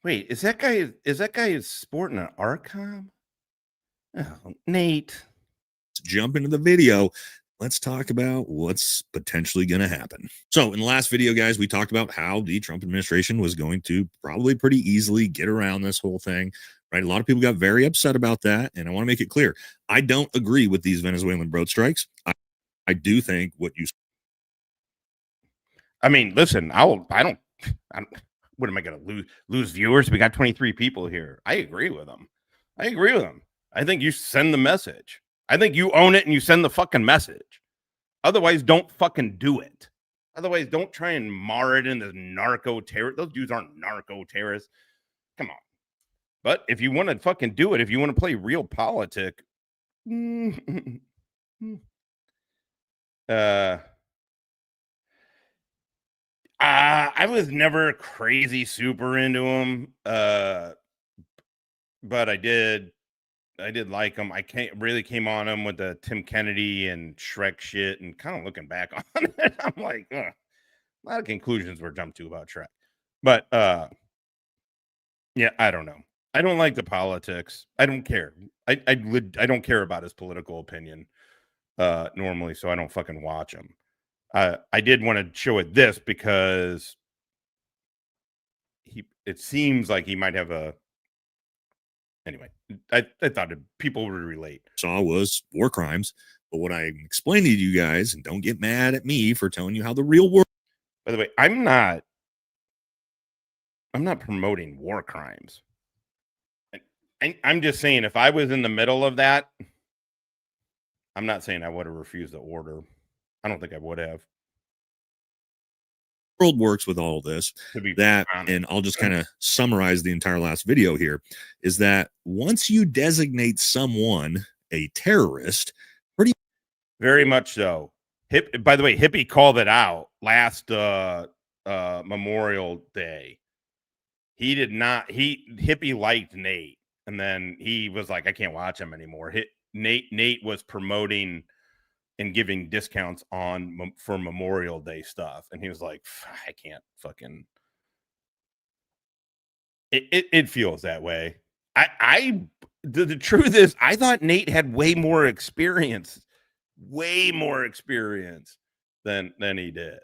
Wait, is that guy sporting an Archon? Oh, Nate. Let's jump into the video. Let's talk about what's potentially going to happen. So in the last video, guys, we talked about how the Trump administration was going to probably pretty easily get around this whole thing, right? A lot of people got very upset about that, and I want to make it clear. I don't agree with these Venezuelan broad strikes. I do think what you... I mean, listen, I don't what am I going to lose viewers? We got 23 people here. I agree with them. I think you send the message. I think you own it and you send the fucking message. Otherwise, don't fucking do it. Otherwise, don't try and mar it in the narco terror. Those dudes aren't narco terrorists. Come on. But if you want to fucking do it, if you want to play real politic, I was never crazy super into him, but I did like him. I really came on him with the Tim Kennedy and Shrek shit, and kind of looking back on it, I'm like, a lot of conclusions were jumped to about Shrek. But yeah, I don't know. I don't like the politics. I don't care. I don't care about his political opinion normally, so I don't fucking watch him. I did want to show it this because it seems like he might have a... Anyway, I thought people would relate. Saw was war crimes, but what I'm explaining to you guys, and don't get mad at me for telling you how the real world... By the way, I'm not promoting war crimes. I'm just saying, if I was in the middle of that, I'm not saying I would have refused the order. I don't think I would have. World works with all this, that, and I'll just kind of summarize the entire last video here, is that once you designate someone a terrorist, pretty very much so. By the way, Hippie called it out last Memorial Day. He did not. Hippie liked Nate, and then he was like, I can't watch him anymore. Nate was promoting and giving discounts for Memorial Day stuff, and he was like, I can't fucking. It feels that way. The truth is, I thought Nate had way more experience than he did.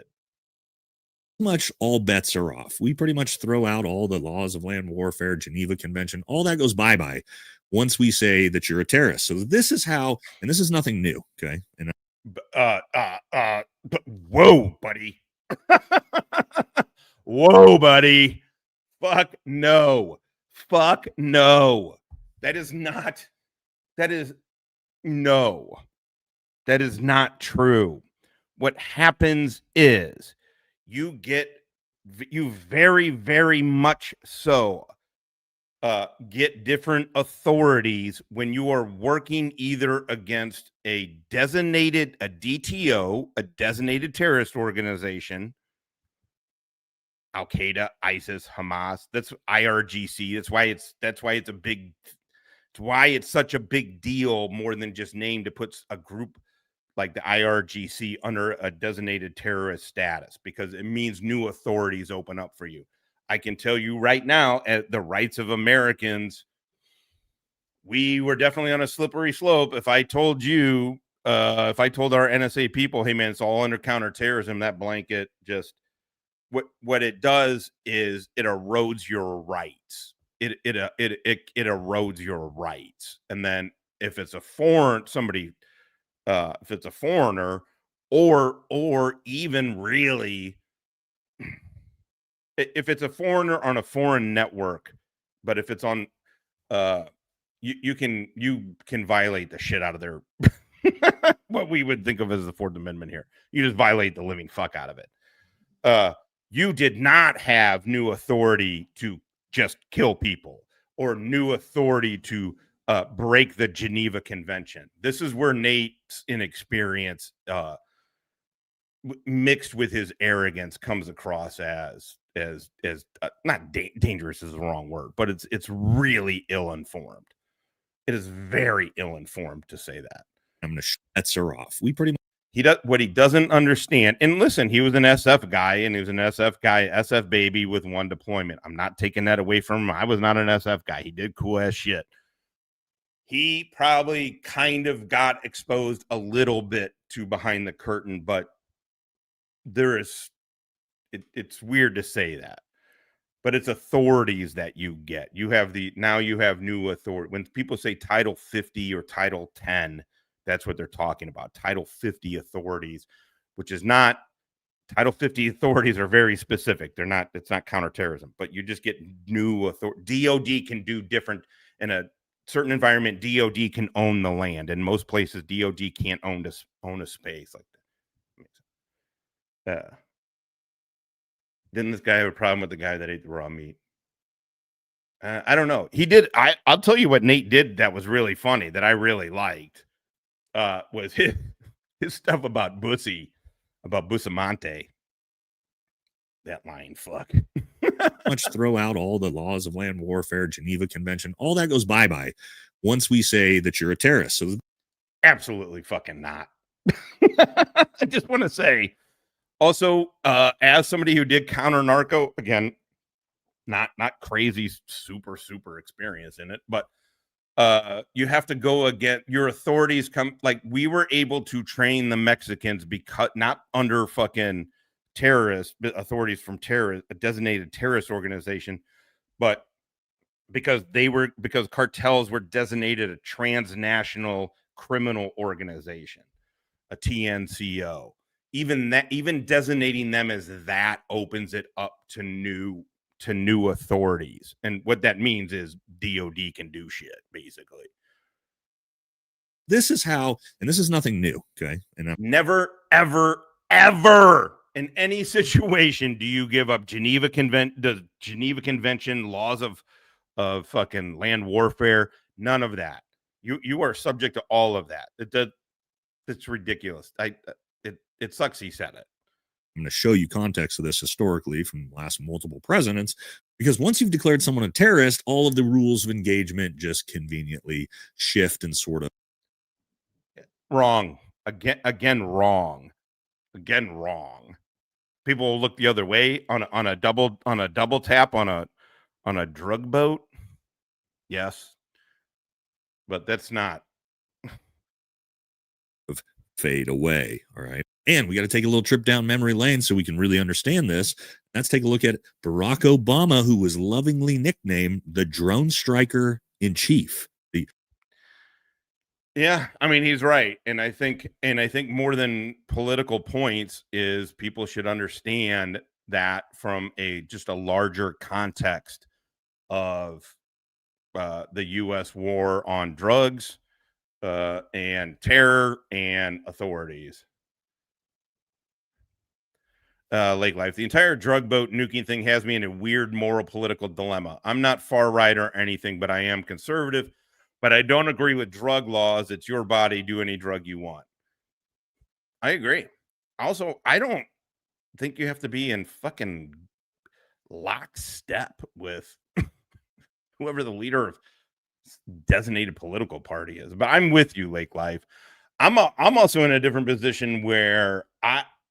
much all bets are off. We pretty much throw out all the laws of land warfare, Geneva Convention, all that goes bye-bye once we say that you're a terrorist. So this is how, and this is nothing new, okay? And whoa, buddy. Whoa, buddy. Fuck no. That is not true. What happens is you very, very much so get different authorities when you are working either against a DTO, a designated terrorist organization, Al Qaeda, ISIS, Hamas. That's IRGC. That's why it's such a big deal, more than just name, to put a group like the IRGC under a designated terrorist status, because it means new authorities open up for you. I can tell you right now, at the rights of Americans, we were definitely on a slippery slope. If I told you, if I told our NSA people, hey man, it's all under counterterrorism, that blanket just, what it does is it erodes your rights. It erodes your rights. And then if it's a if it's a foreigner, or even really, if it's a foreigner on a foreign network, but if it's on, you can violate the shit out of their what we would think of as the Fourth Amendment here. You just violate the living fuck out of it. You did not have new authority to just kill people, or new authority to break the Geneva Convention. This is where Nate's inexperience mixed with his arrogance comes across as not dangerous is the wrong word, but it's really ill-informed. It is very ill-informed to say that. I'm going to bets are off. We pretty much. What he doesn't understand, and listen, he was an SF guy, and he was an SF baby with one deployment. I'm not taking that away from him. I was not an SF guy. He did cool ass shit. He probably kind of got exposed a little bit to behind the curtain, but it's weird to say that, but it's authorities that you get. You have new authority. When people say Title 50 or Title 10, that's what they're talking about. Title 50 authorities, which is not, Title 50 authorities are very specific. It's not counterterrorism, but you just get new authority. DOD can do different in a certain environment. DOD can own the land. In most places, DOD can't own a space like that. Didn't this guy have a problem with the guy that ate the raw meat? I don't know. He did. I'll tell you what Nate did that was really funny, that I really liked. Was his stuff about Bustamante. That line, fuck. Much throw out all the laws of land warfare, Geneva Convention, all that goes bye-bye once we say that you're a terrorist. So absolutely fucking not. I just want to say, also, as somebody who did counter narco, again, not crazy, super experience in it, but you have to go again. Your authorities come, like we were able to train the Mexicans because not under fucking terrorist authorities from a designated terrorist organization, but because cartels were designated a transnational criminal organization, a TNCO. even designating them as that opens it up to new authorities. And what that means is DOD can do shit, basically. This is how, and this is nothing new, okay? And never, ever in any situation do you give up the Geneva Convention, laws of fucking land warfare. None of that. You are subject to all of that. It's ridiculous. It sucks he said it. I'm going to show you context of this historically from last multiple presidents, because once you've declared someone a terrorist, all of the rules of engagement just conveniently shift and sort of wrong. Again, wrong. People will look the other way on a double tap on a drug boat. Yes, but that's not fade away. All right. And we got to take a little trip down memory lane so we can really understand this. Let's take a look at Barack Obama, who was lovingly nicknamed the drone striker in chief. Yeah, I mean, he's right. And I think more than political points is people should understand that from just a larger context of the U.S. war on drugs and terror and authorities. Lake Life. The entire drug boat nuking thing has me in a weird moral political dilemma. I'm not far right or anything, but I am conservative. But I don't agree with drug laws. It's your body. Do any drug you want. I agree. Also, I don't think you have to be in fucking lockstep with whoever the leader of designated political party is. But I'm with you, Lake Life. I'm also in a different position where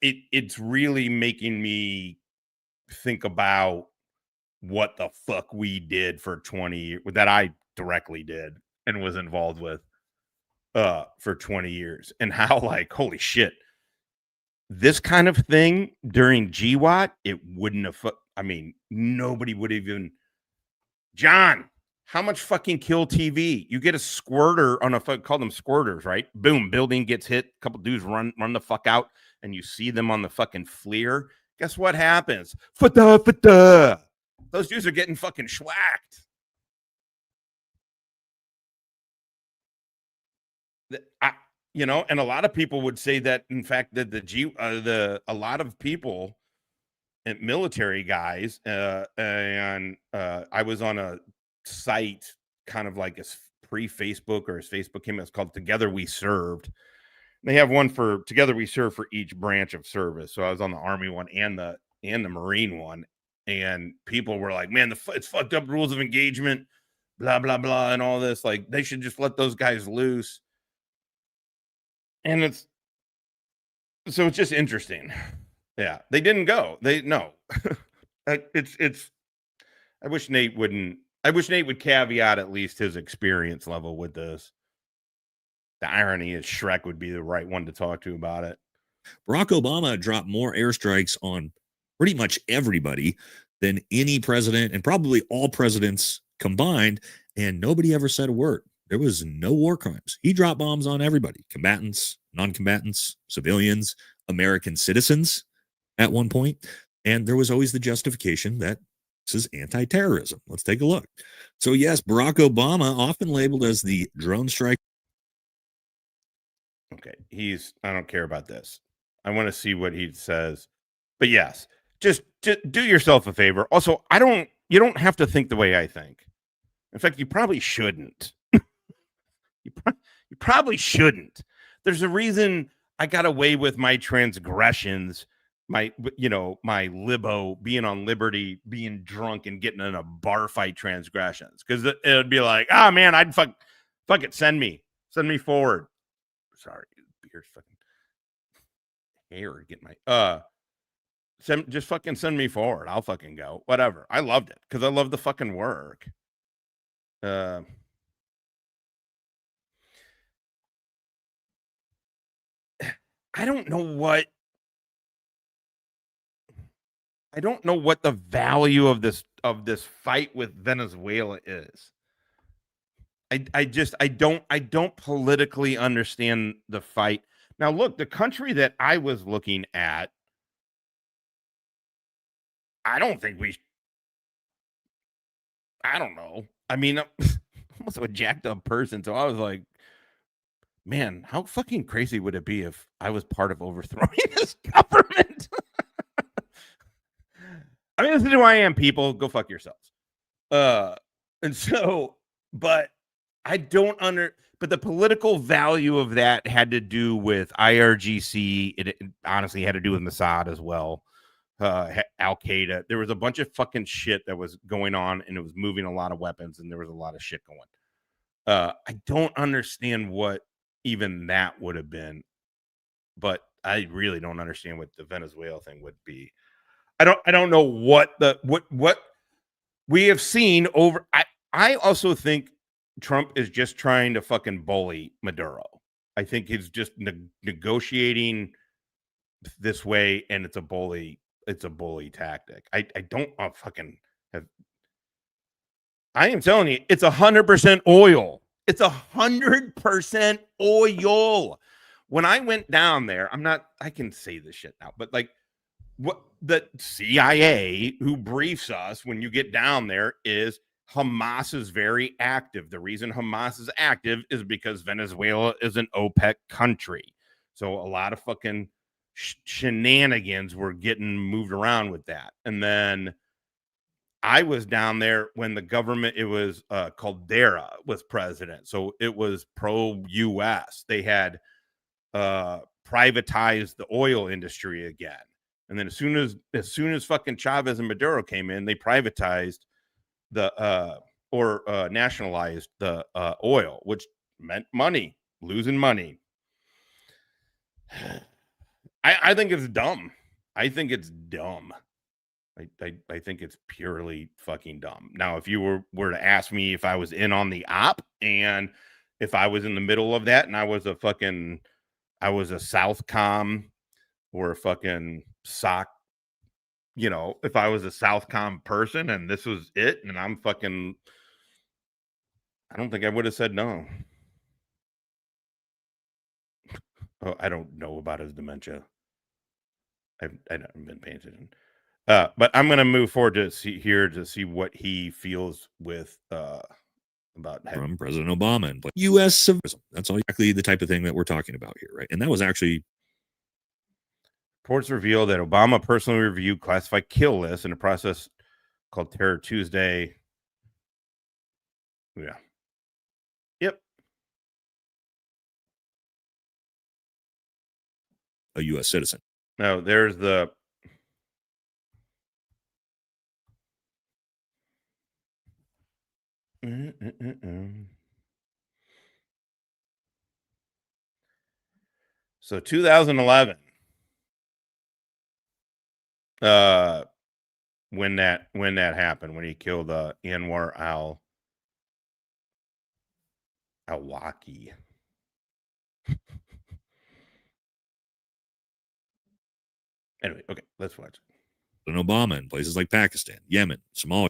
it's really making me think about what the fuck we did for 20 years, that I directly did and was involved with for 20 years, and how, like, holy shit, this kind of thing during GWAT, it wouldn't have, I mean, nobody would even, John, how much fucking kill TV? You get a squirter on call them squirters, right? Boom, building gets hit, a couple dudes run the fuck out, and you see them on the fucking FLIR. Guess what happens? Fata. Those dudes are getting fucking schwacked. And a lot of people would say that, in fact, that a lot of people and military guys, and I was on a site kind of like as pre-Facebook, or as Facebook came, it's called Together We Served. They have one for Together We Serve for each branch of service. So I was on the Army one and the Marine one, and people were like, man, it's fucked up rules of engagement, blah, blah, blah, and all this. Like, they should just let those guys loose. And it's just interesting. Yeah, they didn't go. No. I wish Nate would caveat at least his experience level with this. The irony is Shrek would be the right one to talk to about it. Barack Obama dropped more airstrikes on pretty much everybody than any president, and probably all presidents combined, and nobody ever said a word. There was no war crimes. He dropped bombs on everybody: combatants, non-combatants, civilians, American citizens at one point. And there was always the justification that this is anti-terrorism. Let's take a look. So yes, Barack Obama, often labeled as the drone strike. Okay, I don't care about this. I want to see what he says. But yes, just do yourself a favor. Also, you don't have to think the way I think. In fact, you probably shouldn't. You probably shouldn't. There's a reason I got away with my transgressions, my libo, being on liberty, being drunk, and getting in a bar fight transgressions. Because it'd be like, man, I'd fuck it, send me forward. Sorry, beer's fucking hair. Get my just fucking send me forward. I'll fucking go. Whatever. I loved it because I love the fucking work. I don't know what the value of this fight with Venezuela is. I don't politically understand the fight. Now, look, the country that I was looking at, I don't think I don't know. I mean, I'm almost a jacked up person. So I was like, man, how fucking crazy would it be if I was part of overthrowing this government? I mean, this is who I am, people. Go fuck yourselves. And so, but I don't but the political value of that had to do with IRGC. It honestly had to do with Mossad as well. Al Qaeda. There was a bunch of fucking shit that was going on, and it was moving a lot of weapons, and there was a lot of shit going. I don't understand what even that would have been, but I really don't understand what the Venezuela thing would be. I don't know what we have seen over. I also think Trump is just trying to fucking bully Maduro. I think he's just negotiating this way, and it's a bully tactic. I don't fucking have. I am telling you, it's 100% oil. It's 100% oil. When I went down there, I can say this shit now, but like what the CIA who briefs us when you get down there is Hamas is very active. The reason Hamas is active is because Venezuela is an OPEC country. So a lot of fucking shenanigans were getting moved around with that. And then I was down there when the government, it was Caldera was president. So it was pro-US. They had privatized the oil industry again. And then as soon as fucking Chavez and Maduro came in, they privatized nationalized the oil, which meant money, losing money. I think it's dumb. I think it's dumb. I think it's purely fucking dumb. Now, if you were to ask me if I was in on the op and if I was in the middle of that and I was a Southcom or a fucking SOC, if I was a Southcom person and this was it and I don't think I would have said no. Oh, I don't know about his dementia. I haven't been paying attention. But I'm going to move forward to see what he feels with about from President Obama and U.S. civilism. That's all exactly the type of thing that we're talking about here, right? And that was actually reports reveal that Obama personally reviewed classified kill lists in a process called Terror Tuesday. Yeah. Yep. A U.S. citizen. No, there's the. So 2011. When that happened, when he killed Anwar al-Awlaki. Anyway, okay, let's watch. Obama in places like Pakistan, Yemen, Somalia.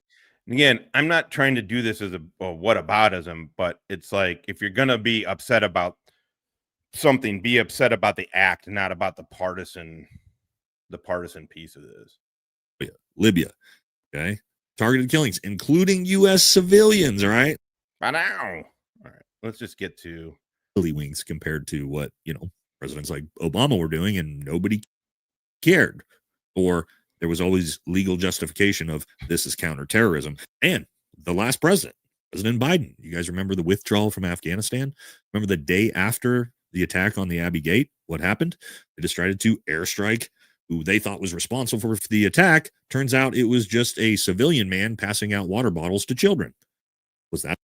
Again, I'm not trying to do this as a whataboutism, but it's like if you're gonna be upset about something, be upset about the act, not about the partisan piece of this. Libya, okay, targeted killings, including U.S. civilians. All right, by now. All right, let's just get to wings compared to what presidents like Obama were doing, and nobody cared, or there was always legal justification of this is counterterrorism. And the last president, President Biden, you guys remember the withdrawal from Afghanistan? Remember the day after the attack on the Abbey Gate? What happened? They decided to airstrike who they thought was responsible for the attack. Turns out it was just a civilian man passing out water bottles to children. Was that?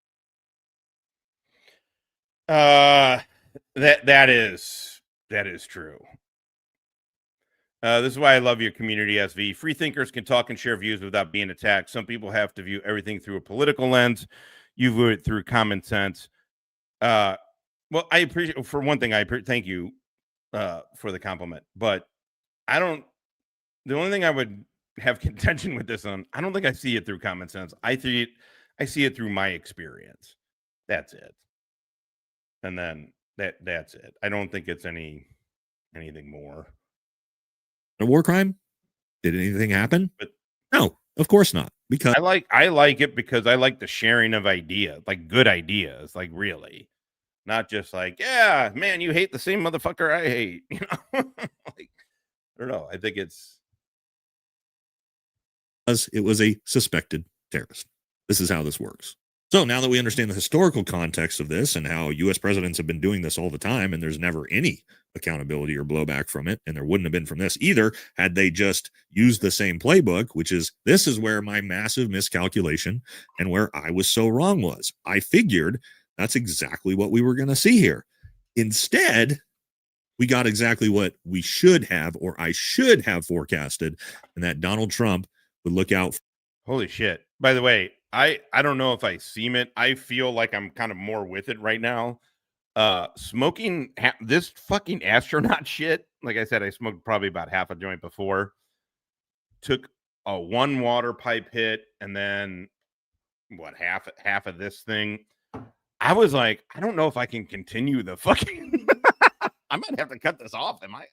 That is true. This is why I love your community, SV. Free thinkers can talk and share views without being attacked. Some people have to view everything through a political lens. You view it through common sense. Well, I appreciate, for one thing, thank you for the compliment. But the only thing I would have contention with this on, I don't think I see it through common sense. I see it through my experience. That's it. And then that's it. I don't think it's any anything more. A war crime? Did anything happen? But no, of course not. Because I like it because I like the sharing of ideas, like good ideas, like really, not just like, yeah, man, you hate the same motherfucker I hate. You know, like, I don't know. I think it's it was a suspected terrorist. This is how this works. So now that we understand the historical context of this and how U.S. presidents have been doing this all the time, and there's never any accountability or blowback from it, and there wouldn't have been from this either had they just used the same playbook, which is this is where my massive miscalculation and where I was so wrong was. I figured that's exactly what we were going to see here. Instead, we got exactly what we should have, or I should have forecasted, and that Donald Trump would look out. Holy shit. By the way, I don't know if I seem it. I feel like I'm kind of more with it right now. Smoking this fucking astronaut shit. Like I said, I smoked probably about half a joint before. Took a one water pipe hit and then what half of this thing. I was like, I don't know if I can continue the fucking I might have to cut this off. I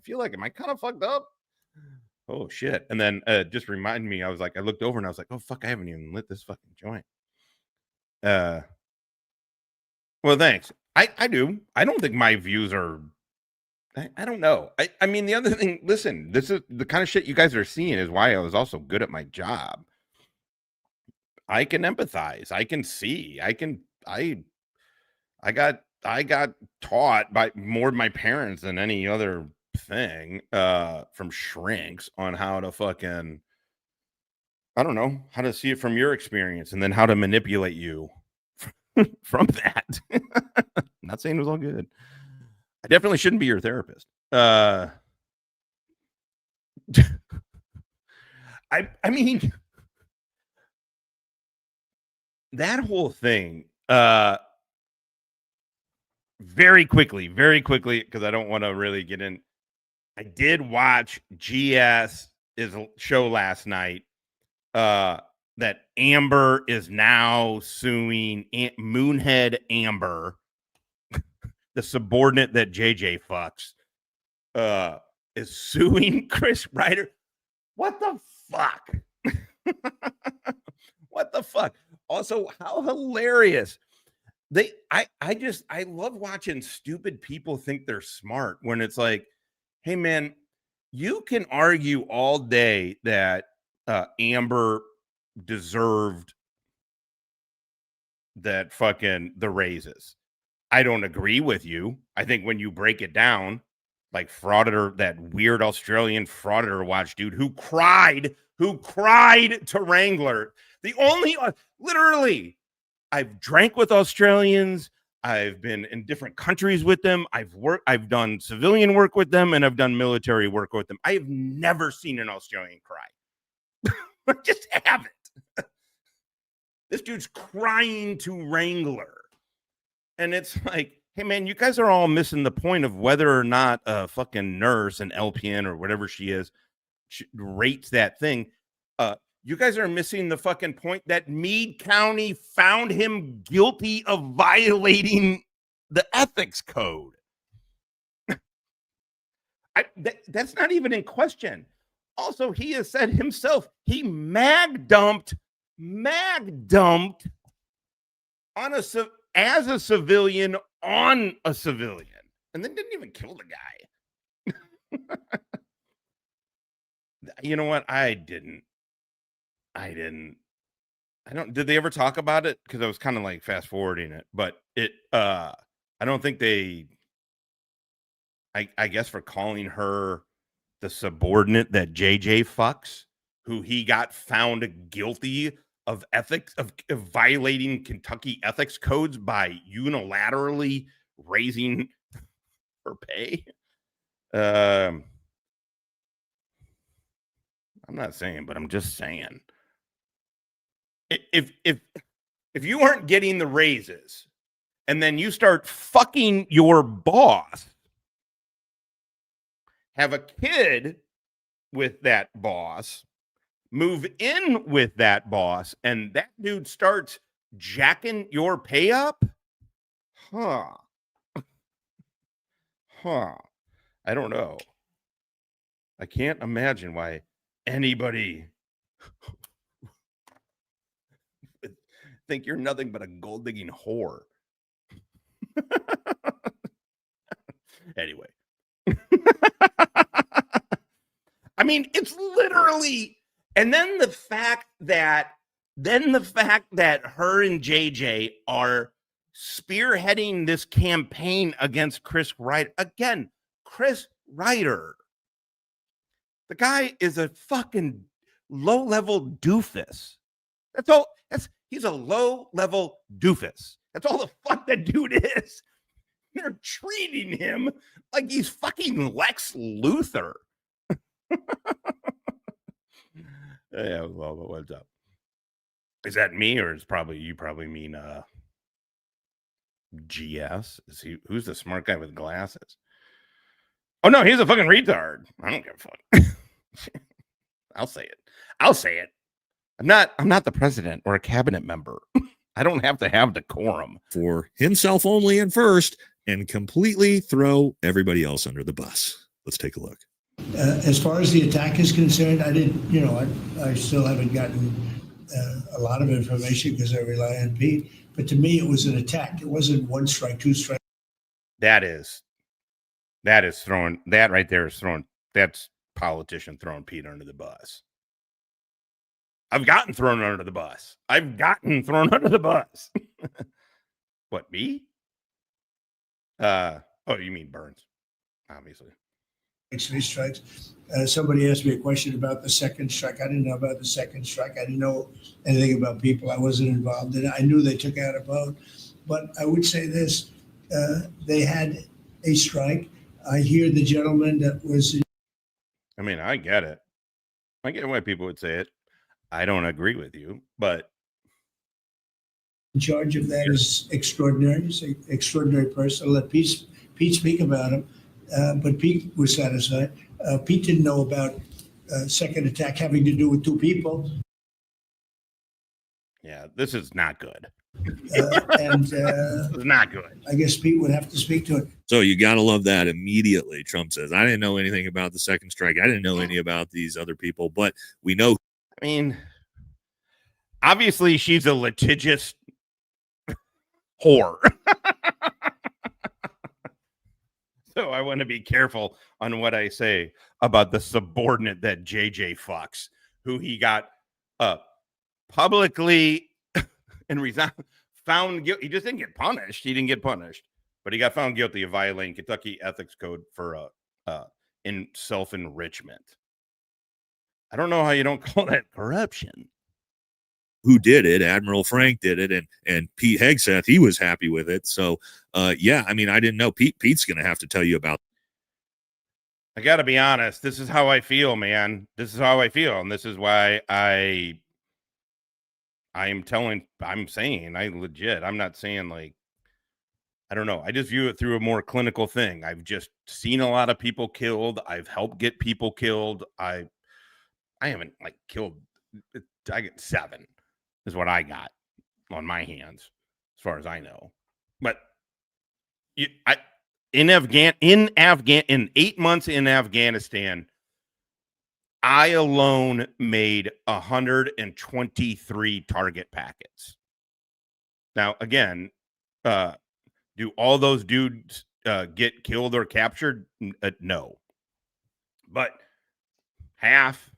feel like am I kind of fucked up? Oh shit. And then just remind me, I was like, I looked over and I was like, oh fuck, I haven't even lit this fucking joint. Well, thanks. I do. I don't think my views are I don't know. I mean, the other thing, listen, this is the kind of shit you guys are seeing is why I was also good at my job. I can empathize. I can see. I got taught by more of my parents than any other thing from shrinks on how to fucking I don't know how to see it from your experience and then how to manipulate you from that. I'm not saying it was all good. I definitely shouldn't be your therapist. I mean that whole thing very quickly because I don't want to really get in. I did watch GS's show last night that Amber is now suing Moonhead Amber, the subordinate that JJ fucks, is suing Chris Ryder. What the fuck? What the fuck? Also, how hilarious. I love watching stupid people think they're smart when it's like, hey man, you can argue all day that Amber deserved that fucking the raises. I don't agree with you. I think when you break it down, like frauditor, that weird Australian frauditor watch dude who cried to Wrangler. The only literally I've drank with Australians. I've been in different countries with them. I've done civilian work with them, and I've done military work with them. I have never seen an Australian cry. I just haven't. This dude's crying to Wrangler. And it's like, hey man, you guys are all missing the point of whether or not a fucking nurse, an LPN or whatever she is, rates that thing. You guys are missing the fucking point that Meade County found him guilty of violating the ethics code. That's not even in question. Also, he has said himself, he mag dumped on as a civilian on a civilian, and then didn't even kill the guy. You know what? I don't. Did they ever talk about it? Because I was kind of like fast forwarding it, but I don't think they. I guess for calling her the subordinate that JJ fucks, who he got found guilty of ethics of violating Kentucky ethics codes by unilaterally raising her pay. I'm not saying, but I'm just saying. If you aren't getting the raises and then you start fucking your boss, have a kid with that boss, move in with that boss, and that dude starts jacking your pay up, I I don't know. I can't imagine why anybody would think you're nothing but a gold digging whore. Anyway. I mean, it's literally, and then the fact that her and JJ are spearheading this campaign against Chris Ryder. Again, Chris Ryder. The guy is a fucking low-level doofus. That's all. He's a low-level doofus. That's all the fuck that dude is. They're treating him like he's fucking Lex Luthor. Yeah, well, what's up? Is that me, or is you probably mean GS? Who's the smart guy with glasses? Oh no, he's a fucking retard. I don't give a fuck. I'll say it. I'm not the president or a cabinet member. I don't have to have decorum. For himself only and first, and completely throw everybody else under the bus. Let's take a look. As far as the attack is concerned, I still haven't gotten a lot of information because I rely on Pete. But to me, it was an attack. It wasn't one strike, two strikes. That right there is throwing. That's politician throwing Pete under the bus. I've gotten thrown under the bus. What, me? Oh, you mean Burns, obviously. Three strikes. Somebody asked me a question about the second strike. I didn't know about the second strike. I didn't know anything about people. I wasn't involved in it. I knew they took out a boat. But I would say this, they had a strike. I hear the gentleman that was... I mean, I get it. I get why people would say it. I don't agree with you, but... in charge of that is extraordinary. He's an extraordinary person. I'll let Pete speak about him. But Pete was satisfied. Pete didn't know about second attack having to do with two people. Yeah, this is not good. This is not good. I guess Pete would have to speak to it. So you got to love that immediately. Trump says, I didn't know anything about the second strike. I didn't know any about these other people, but we know. I mean, obviously she's a litigious whore. So I want to be careful on what I say about the subordinate that JJ fucks, who he got publicly and found guilty. He just didn't get punished. He didn't get punished, but he got found guilty of violating Kentucky Ethics Code for in self-enrichment. I don't know how you don't call that corruption. Who did it? Admiral Frank did it, and Pete Hegseth, he was happy with it. So, yeah, I mean, I didn't know. Pete's going to have to tell you about. I got to be honest. This is how I feel, man. This is how I feel, and this is why I'm saying I'm not saying like, I don't know. I just view it through a more clinical thing. I've just seen a lot of people killed. I've helped get people killed. I haven't like killed. I get 7. Is what I got on my hands, as far as I know. But in 8 months in Afghanistan, I alone made 123 target packets. Now, again, do all those dudes get killed or captured? No, but half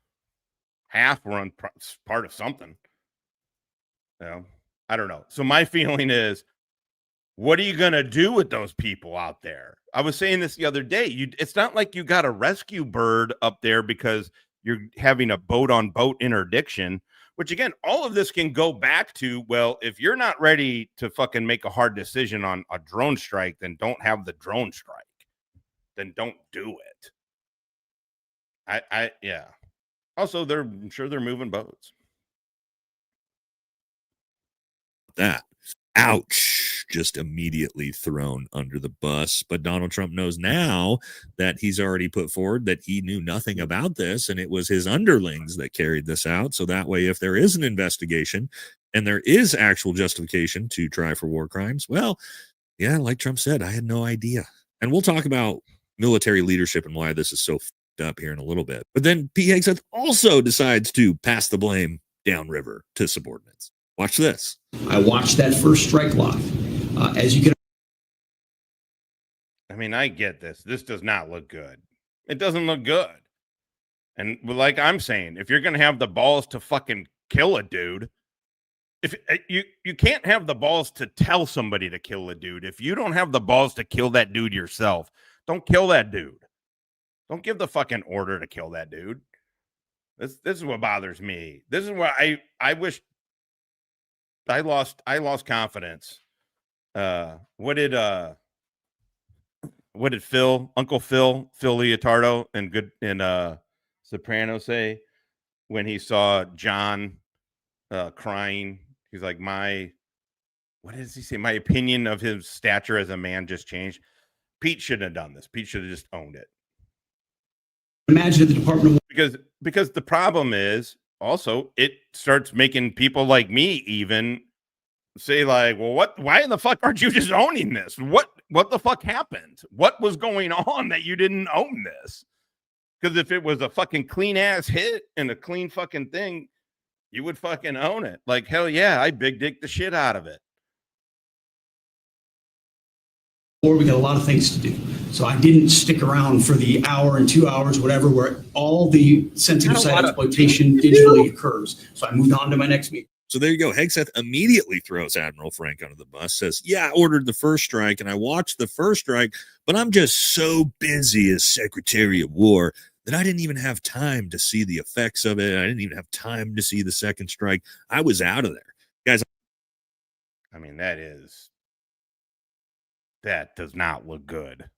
were on part of something. I don't know. So my feeling is, what are you going to do with those people out there? I was saying this the other day. It's not like you got a rescue bird up there because you're having a boat-on-boat interdiction, which, again, all of this can go back to, well, if you're not ready to fucking make a hard decision on a drone strike, then don't have the drone strike. Then don't do it. Yeah. Also, I'm sure they're moving boats. That. Ouch. Just immediately thrown under the bus. But Donald Trump knows now that he's already put forward that he knew nothing about this, and it was his underlings that carried this out. So that way, if there is an investigation and there is actual justification to try for war crimes, well, yeah, like Trump said, I had no idea. And we'll talk about military leadership and why this is so fucked up here in a little bit. But then Pete Hegseth also decides to pass the blame downriver to subordinates. Watch this. I watched that first strike lock. As you can. I mean, I get this. This does not look good. It doesn't look good. And like I'm saying, if you're going to have the balls to fucking kill a dude, if you can't have the balls to tell somebody to kill a dude. If you don't have the balls to kill that dude yourself, don't kill that dude. Don't give the fucking order to kill that dude. This is what bothers me. This is why I wish I lost confidence. What did Uncle Phil Leotardo and Soprano say when he saw John crying? He's like, what does he say? My opinion of his stature as a man just changed. Pete shouldn't have done this. Pete should have just owned it. Imagine the Department of because the problem is also it starts making people like me even say like, well, why in the fuck aren't you just owning this? What the fuck happened? What was going on that you didn't own this? Because if it was a fucking clean ass hit and a clean fucking thing, you would fucking own it. Like, hell yeah, I big dick the shit out of it. Or we got a lot of things to do. So I didn't stick around for the hour and 2 hours, whatever, where all the sensitive site exploitation digitally occurs. So I moved on to my next meeting. So there you go. Hegseth immediately throws Admiral Frank under the bus, says, yeah, I ordered the first strike and I watched the first strike, but I'm just so busy as Secretary of War that I didn't even have time to see the effects of it. I didn't even have time to see the second strike. I was out of there. Guys, I mean, that does not look good.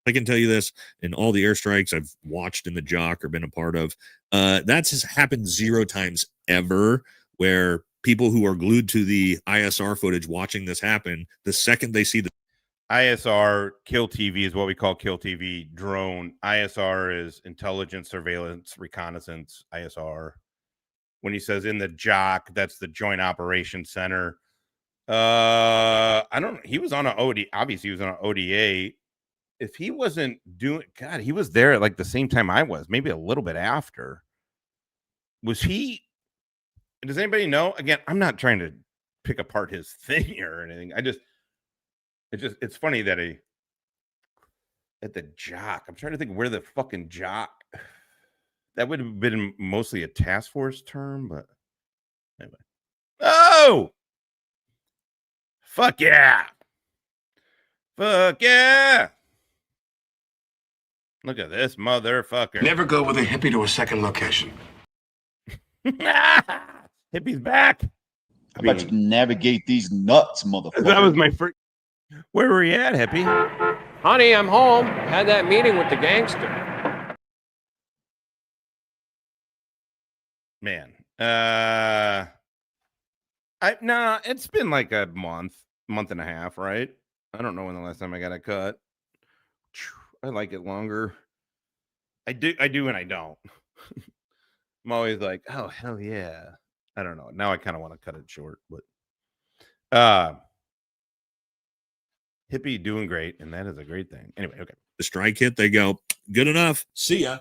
I can tell you this, in all the airstrikes I've watched in the JOC or been a part of, that's happened 0 times ever, where people who are glued to the ISR footage watching this happen, the second they see the ISR, kill TV is what we call kill TV. Drone. ISR is intelligence, surveillance, reconnaissance. ISR. When he says in the JOC, that's the Joint Operations Center. I don't. He was on an OD. Obviously, he was on an ODA. If he wasn't doing, God, he was there at like the same time I was, maybe a little bit after. Was he? Does anybody know? Again, I'm not trying to pick apart his thing or anything. It's funny that at the JOC, I'm trying to think where the fucking JOC, that would have been mostly a task force term, but anyway. Oh, fuck yeah. Fuck yeah. Look at this motherfucker. Never go with a hippie to a second location. Hippie's back. How about you navigate these nuts, motherfucker? That was my first. Where were you at, Hippie? Honey, I'm home. Had that meeting with the gangster. Man. It's been like a month and a half, right? I don't know when the last time I got a cut. I like it longer. I do and I don't. I'm always like, oh hell yeah. I don't know. Now I kind of want to cut it short, but Hippie doing great, and that is a great thing. Anyway, okay. The strike hit, they go, good enough. See ya.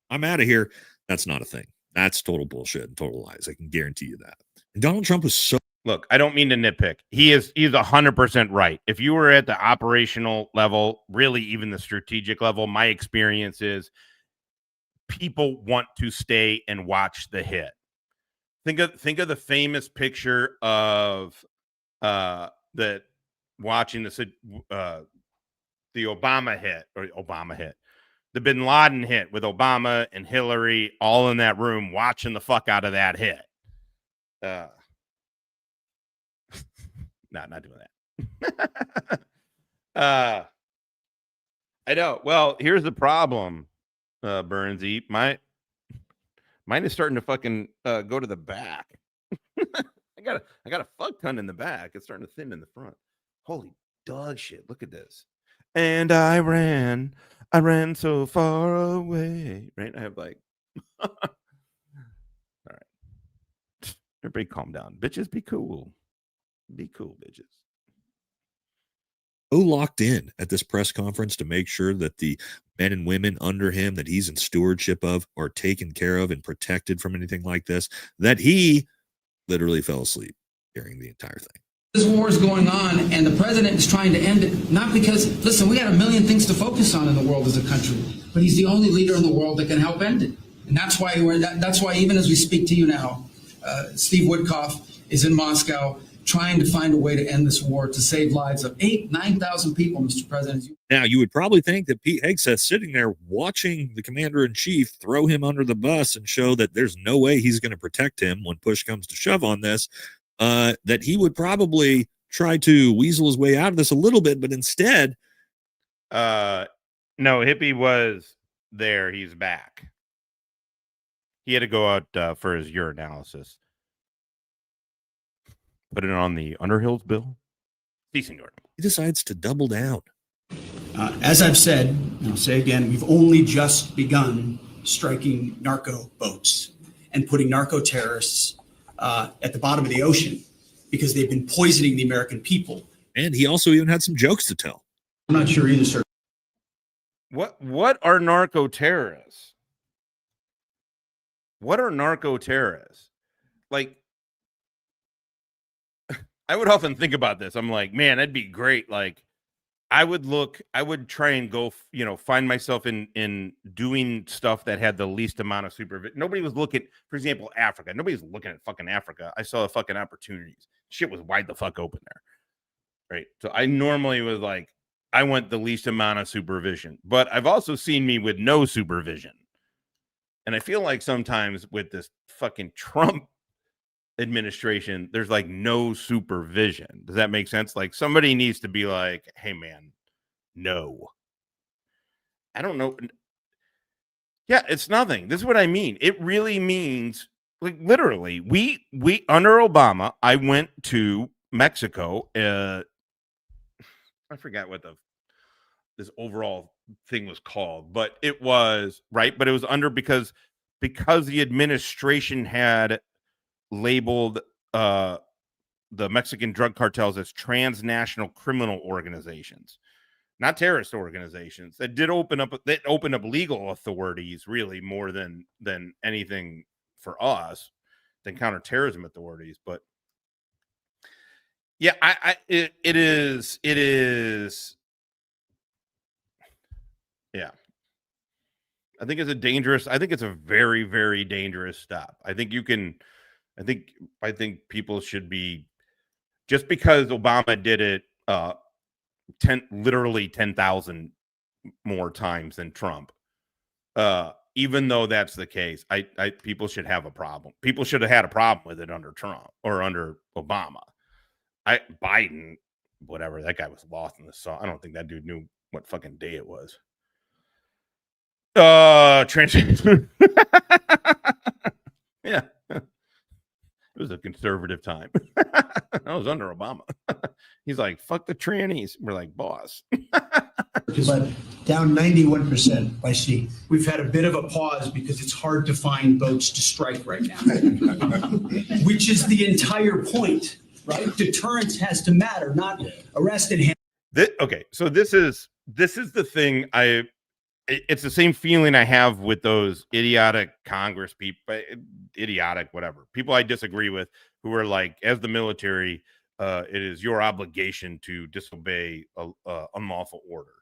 I'm out of here. That's not a thing. That's total bullshit and total lies. I can guarantee you that. And Donald Trump was so. Look, I don't mean to nitpick. He's 100% right. If you were at the operational level, really even the strategic level, my experience is people want to stay and watch the hit. Think of the famous picture of that watching the Obama hit, the Bin Laden hit with Obama and Hillary all in that room watching the fuck out of that hit. Not doing that. I know. Well, here's the problem, Burnsy. Mine is starting to fucking go to the back. I got a fuck ton in the back. It's starting to thin in the front. Holy dog shit. Look at this. And I ran so far away. Right? I have like all right. Everybody calm down. Bitches, be cool. Be cool, bitches. locked in at this press conference to make sure that the men and women under him that he's in stewardship of are taken care of and protected from anything like this, that he literally fell asleep during the entire thing. This war is going on, and the president is trying to end it, not because, listen, we got a million things to focus on in the world as a country, but he's the only leader in the world that can help end it. And that's why even as we speak to you now, Steve Woodcock is in Moscow trying to find a way to end this war, to save lives of 9,000 people, Mr. President. Now, you would probably think that Pete Hegseth sitting there watching the commander-in-chief throw him under the bus and show that there's no way he's going to protect him when push comes to shove on this, that he would probably try to weasel his way out of this a little bit, but instead... No, Hippie was there. He's back. He had to go out for his urinalysis. Put it on the Underhills bill. He decides to double down. As I've said, and I'll say again, we've only just begun striking narco boats and putting narco terrorists at the bottom of the ocean because they've been poisoning the American people. And he also even had some jokes to tell. I'm not sure either, sir. What are narco terrorists? What are narco terrorists? Like, I would often think about this. I'm like, man, that'd be great. Like, I would try and go, find myself in doing stuff that had the least amount of supervision. Nobody was looking, for example, Africa. Nobody was looking at fucking Africa. I saw the fucking opportunities. Shit was wide the fuck open there. Right. So I normally was like, I want the least amount of supervision, but I've also seen me with no supervision. And I feel like sometimes with this fucking Trump administration, there's like no supervision. Does that make sense? Like somebody needs to be like, hey man, no. I don't know. Yeah, it's nothing. This is what I mean. It really means, like, literally, we under Obama, I went to Mexico. I forgot what this overall thing was called, but it was right. But it was under because the administration had labeled the Mexican drug cartels as transnational criminal organizations, not terrorist organizations. That did open up legal authorities, really more than anything for us, than counterterrorism authorities. But yeah, it is. Yeah. I think it's a very, very dangerous stop. I think people should be, just because Obama did it literally 10,000 more times than Trump. Even though that's the case, people should have a problem. People should have had a problem with it under Trump or under Obama. Biden, whatever, that guy was lost in the sauce. I don't think that dude knew what fucking day it was. Transition. Yeah. It was a conservative time. That was under Obama. He's like, fuck the trannies. We're like, boss. But down 91% by sea. We've had a bit of a pause because it's hard to find boats to strike right now, which is the entire point, right? Deterrence has to matter, not arrest and Okay, so this is the thing. It's the same feeling I have with those idiotic Congress people, whatever people I disagree with, who are like, as the military, it is your obligation to disobey a unlawful order.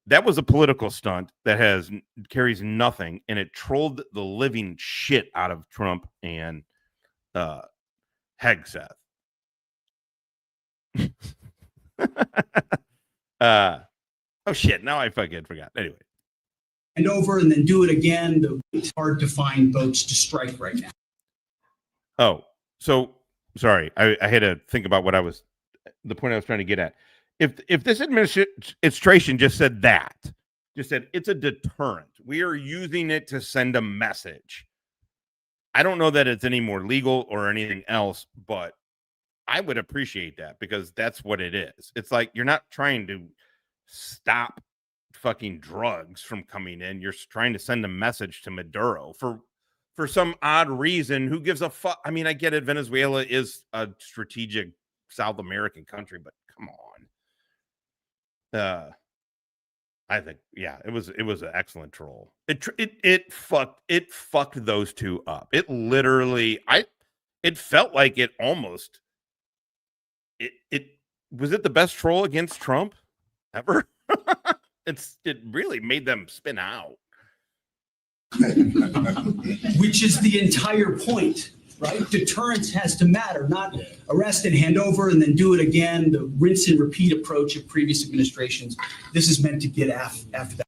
That was a political stunt that carries nothing, and it trolled the living shit out of Trump and Hegseth. Oh shit! Now I fucking forgot. Anyway, and over and then do it again. It's hard to find boats to strike right now. Oh, so sorry. I had to think about the point I was trying to get at. If this administration just said it's a deterrent, we are using it to send a message. I don't know that it's any more legal or anything else, but I would appreciate that, because that's what it is. It's like, you're not trying to stop fucking drugs from coming in. You're trying to send a message to Maduro for some odd reason. Who gives a fuck? I mean, I get it. Venezuela is a strategic South American country, but come on. I think, yeah, it was an excellent troll. It fucked those two up. It literally, it felt like it almost, it was it the best troll against Trump ever? It really made them spin out. Which is the entire point, right? Deterrence has to matter, not arrest and hand over and then do it again, the rinse and repeat approach of previous administrations. This is meant to get after that.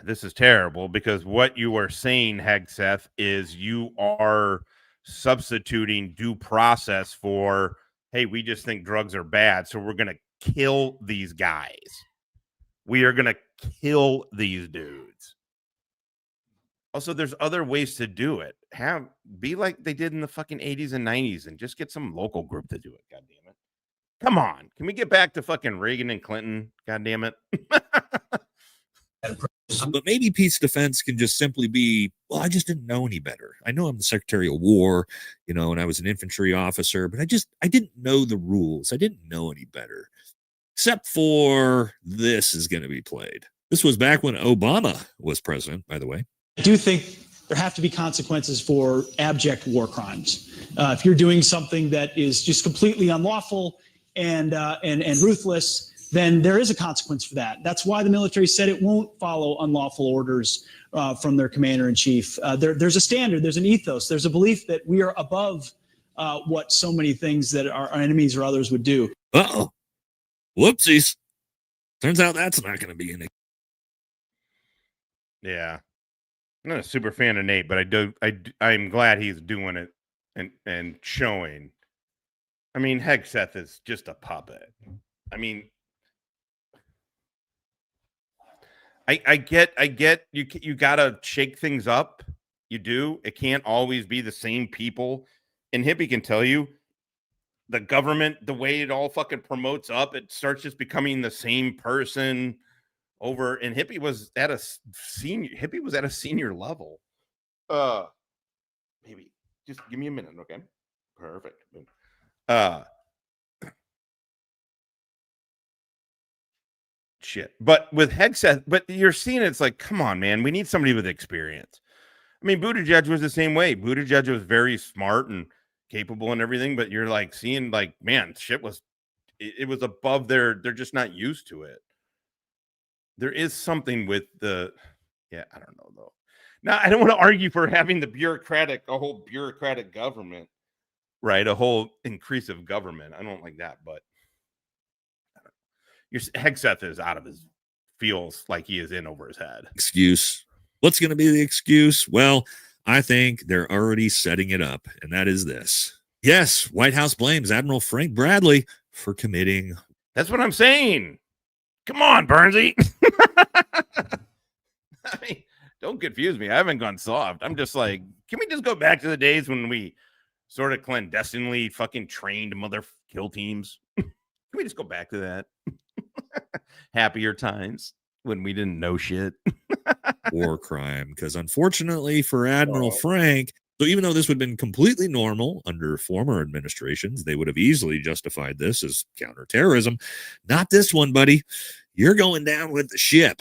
This is terrible because what you are saying, Hegseth, is you are substituting due process for, hey, we just think drugs are bad, so we're going to kill these guys. We are going to kill these dudes. Also, there's other ways to do it. Be like they did in the fucking 80s and 90s and just get some local group to do it. God damn it. Come on. Can we get back to fucking Reagan and Clinton? God damn it. But maybe Pete's defense can just simply be, well, I just didn't know any better. I know I'm the Secretary of War, and I was an infantry officer, but I didn't know the rules. I didn't know any better. Except for this is going to be played. This was back when Obama was president, by the way. I do think there have to be consequences for abject war crimes. If you're doing something that is just completely unlawful and ruthless, then there is a consequence for that. That's why the military said it won't follow unlawful orders from their commander in chief. There's a standard, there's an ethos, there's a belief that we are above what so many things that our enemies or others would do. Uh-oh. Whoopsies. Turns out that's not going to be in it. Yeah. I'm not a super fan of Nate, but I'm glad he's doing it and showing. I mean, Hegseth is just a puppet. I mean, I get you gotta shake things up. You do. It can't always be the same people. And Hippie can tell you, the government, the way it all fucking promotes up, it starts just becoming the same person over. And Hippie was at a senior level. Maybe just give me a minute, okay? Perfect. Shit. But with Hegseth, but you're seeing it's like, come on, man, we need somebody with experience. I mean, Buttigieg was the same way. Buttigieg was very smart and capable and everything, but you're like seeing like, man, shit was it was above they're just not used to it. There is something with I don't know though. Now, I don't want to argue for having a whole bureaucratic government, right? A whole increase of government. I don't like that, but your Hegseth is out of his, feels like he is in over his head. Excuse. What's going to be the excuse? Well, I think they're already setting it up, and that is this. Yes, White House blames Admiral Frank Bradley for committing. That's what I'm saying. Come on, Bernsey. I mean, don't confuse me. I haven't gone soft. I'm just like, can we just go back to the days when we sort of clandestinely fucking trained mother kill teams? Can we just go back to that? Happier times when we didn't know shit. War crime, because unfortunately for Admiral Frank, so even though this would have been completely normal under former administrations, they would have easily justified this as counterterrorism. Not this one, buddy. You're going down with the ship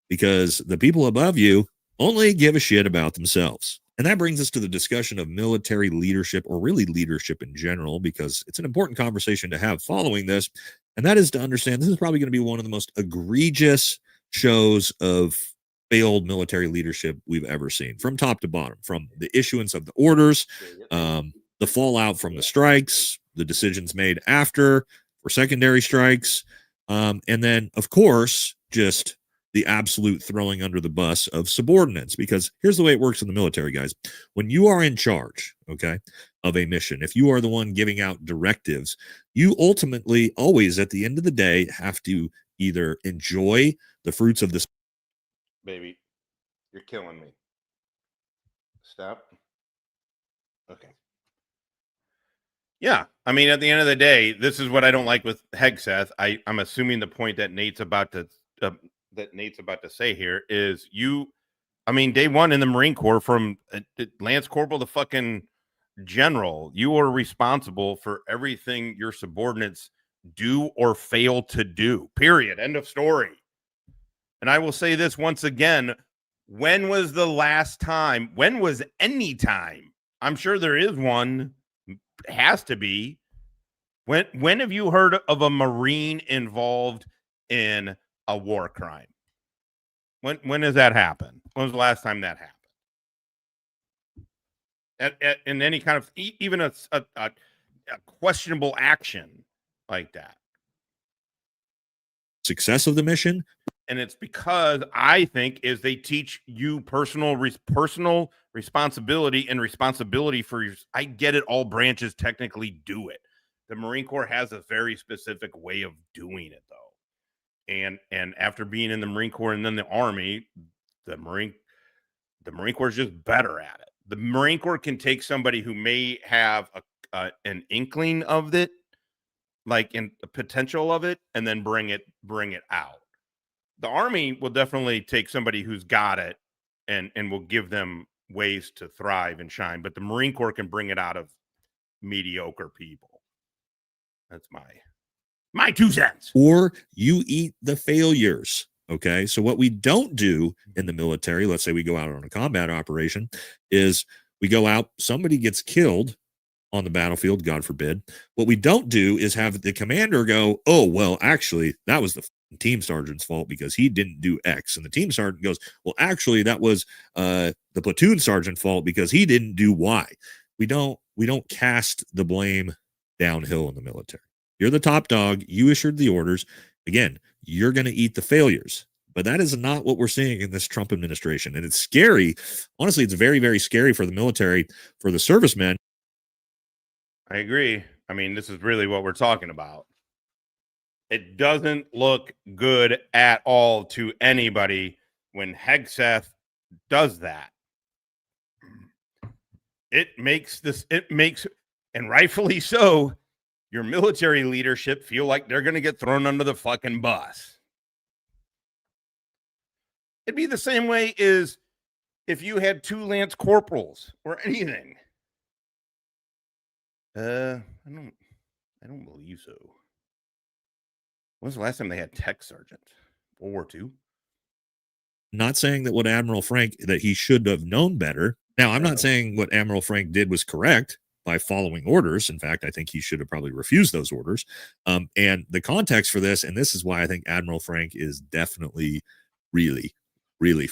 because the people above you only give a shit about themselves. And that brings us to the discussion of military leadership, or really leadership in general, because it's an important conversation to have following this. And that is to understand this is probably going to be one of the most egregious shows of failed military leadership we've ever seen, from top to bottom, from the issuance of the orders, the fallout from the strikes, the decisions made after for secondary strikes, and then, of course, just the absolute throwing under the bus of subordinates. Because here's the way it works in the military, guys. When you are in charge, okay, of a mission, if you are the one giving out directives, you ultimately always, at the end of the day, have to either enjoy the fruits of this. Baby, you're killing me. Stop. Okay. Yeah, I mean, at the end of the day, this is what I don't like with Hegseth. I'm assuming the point that Nate's about to say here is day one in the Marine Corps, from Lance Corporal to fucking general, you are responsible for everything your subordinates do or fail to do. Period. End of story. And I will say this once again. When was the last time? When was any time? I'm sure there is one. It has to be. When have you heard of a Marine involved in a war crime? When does that happen? When was the last time that happened? In any kind of even a questionable action like that. Success of the mission. And it's because I think is they teach you personal responsibility and responsibility for your. I get it. All branches technically do it. The Marine Corps has a very specific way of doing it, though. And after being in the Marine Corps and then the Army, the Marine Corps is just better at it. The Marine Corps can take somebody who may have an inkling of it, like in the potential of it, and then bring it out. The Army will definitely take somebody who's got it and will give them ways to thrive and shine. But the Marine Corps can bring it out of mediocre people. That's my 2 cents. Or you eat the failures. Okay. So what we don't do in the military, let's say we go out on a combat operation, is we go out, somebody gets killed on the battlefield, God forbid. What we don't do is have the commander go, oh, well, actually, that was the team sergeant's fault because he didn't do X. And the team sergeant goes, well, actually, that was the platoon sergeant's fault because he didn't do Y. We don't cast the blame downhill in the military. You're the top dog. You issued the orders. Again, you're going to eat the failures. But that is not what we're seeing in this Trump administration. And it's scary. Honestly, it's very, very scary for the military, for the servicemen. I agree. I mean, this is really what we're talking about. It doesn't look good at all to anybody when Hegseth does that. It makes, and rightfully so, your military leadership feel like they're going to get thrown under the fucking bus. It'd be the same way as if you had 2 lance corporals or anything. I don't believe so. When was the last time they had tech sergeant? World War II? Not saying that what Admiral Frank, that he should have known better. Now, I'm not saying what Admiral Frank did was correct by following orders. In fact, I think he should have probably refused those orders. And the context for this, and this is why I think Admiral Frank is definitely really, really.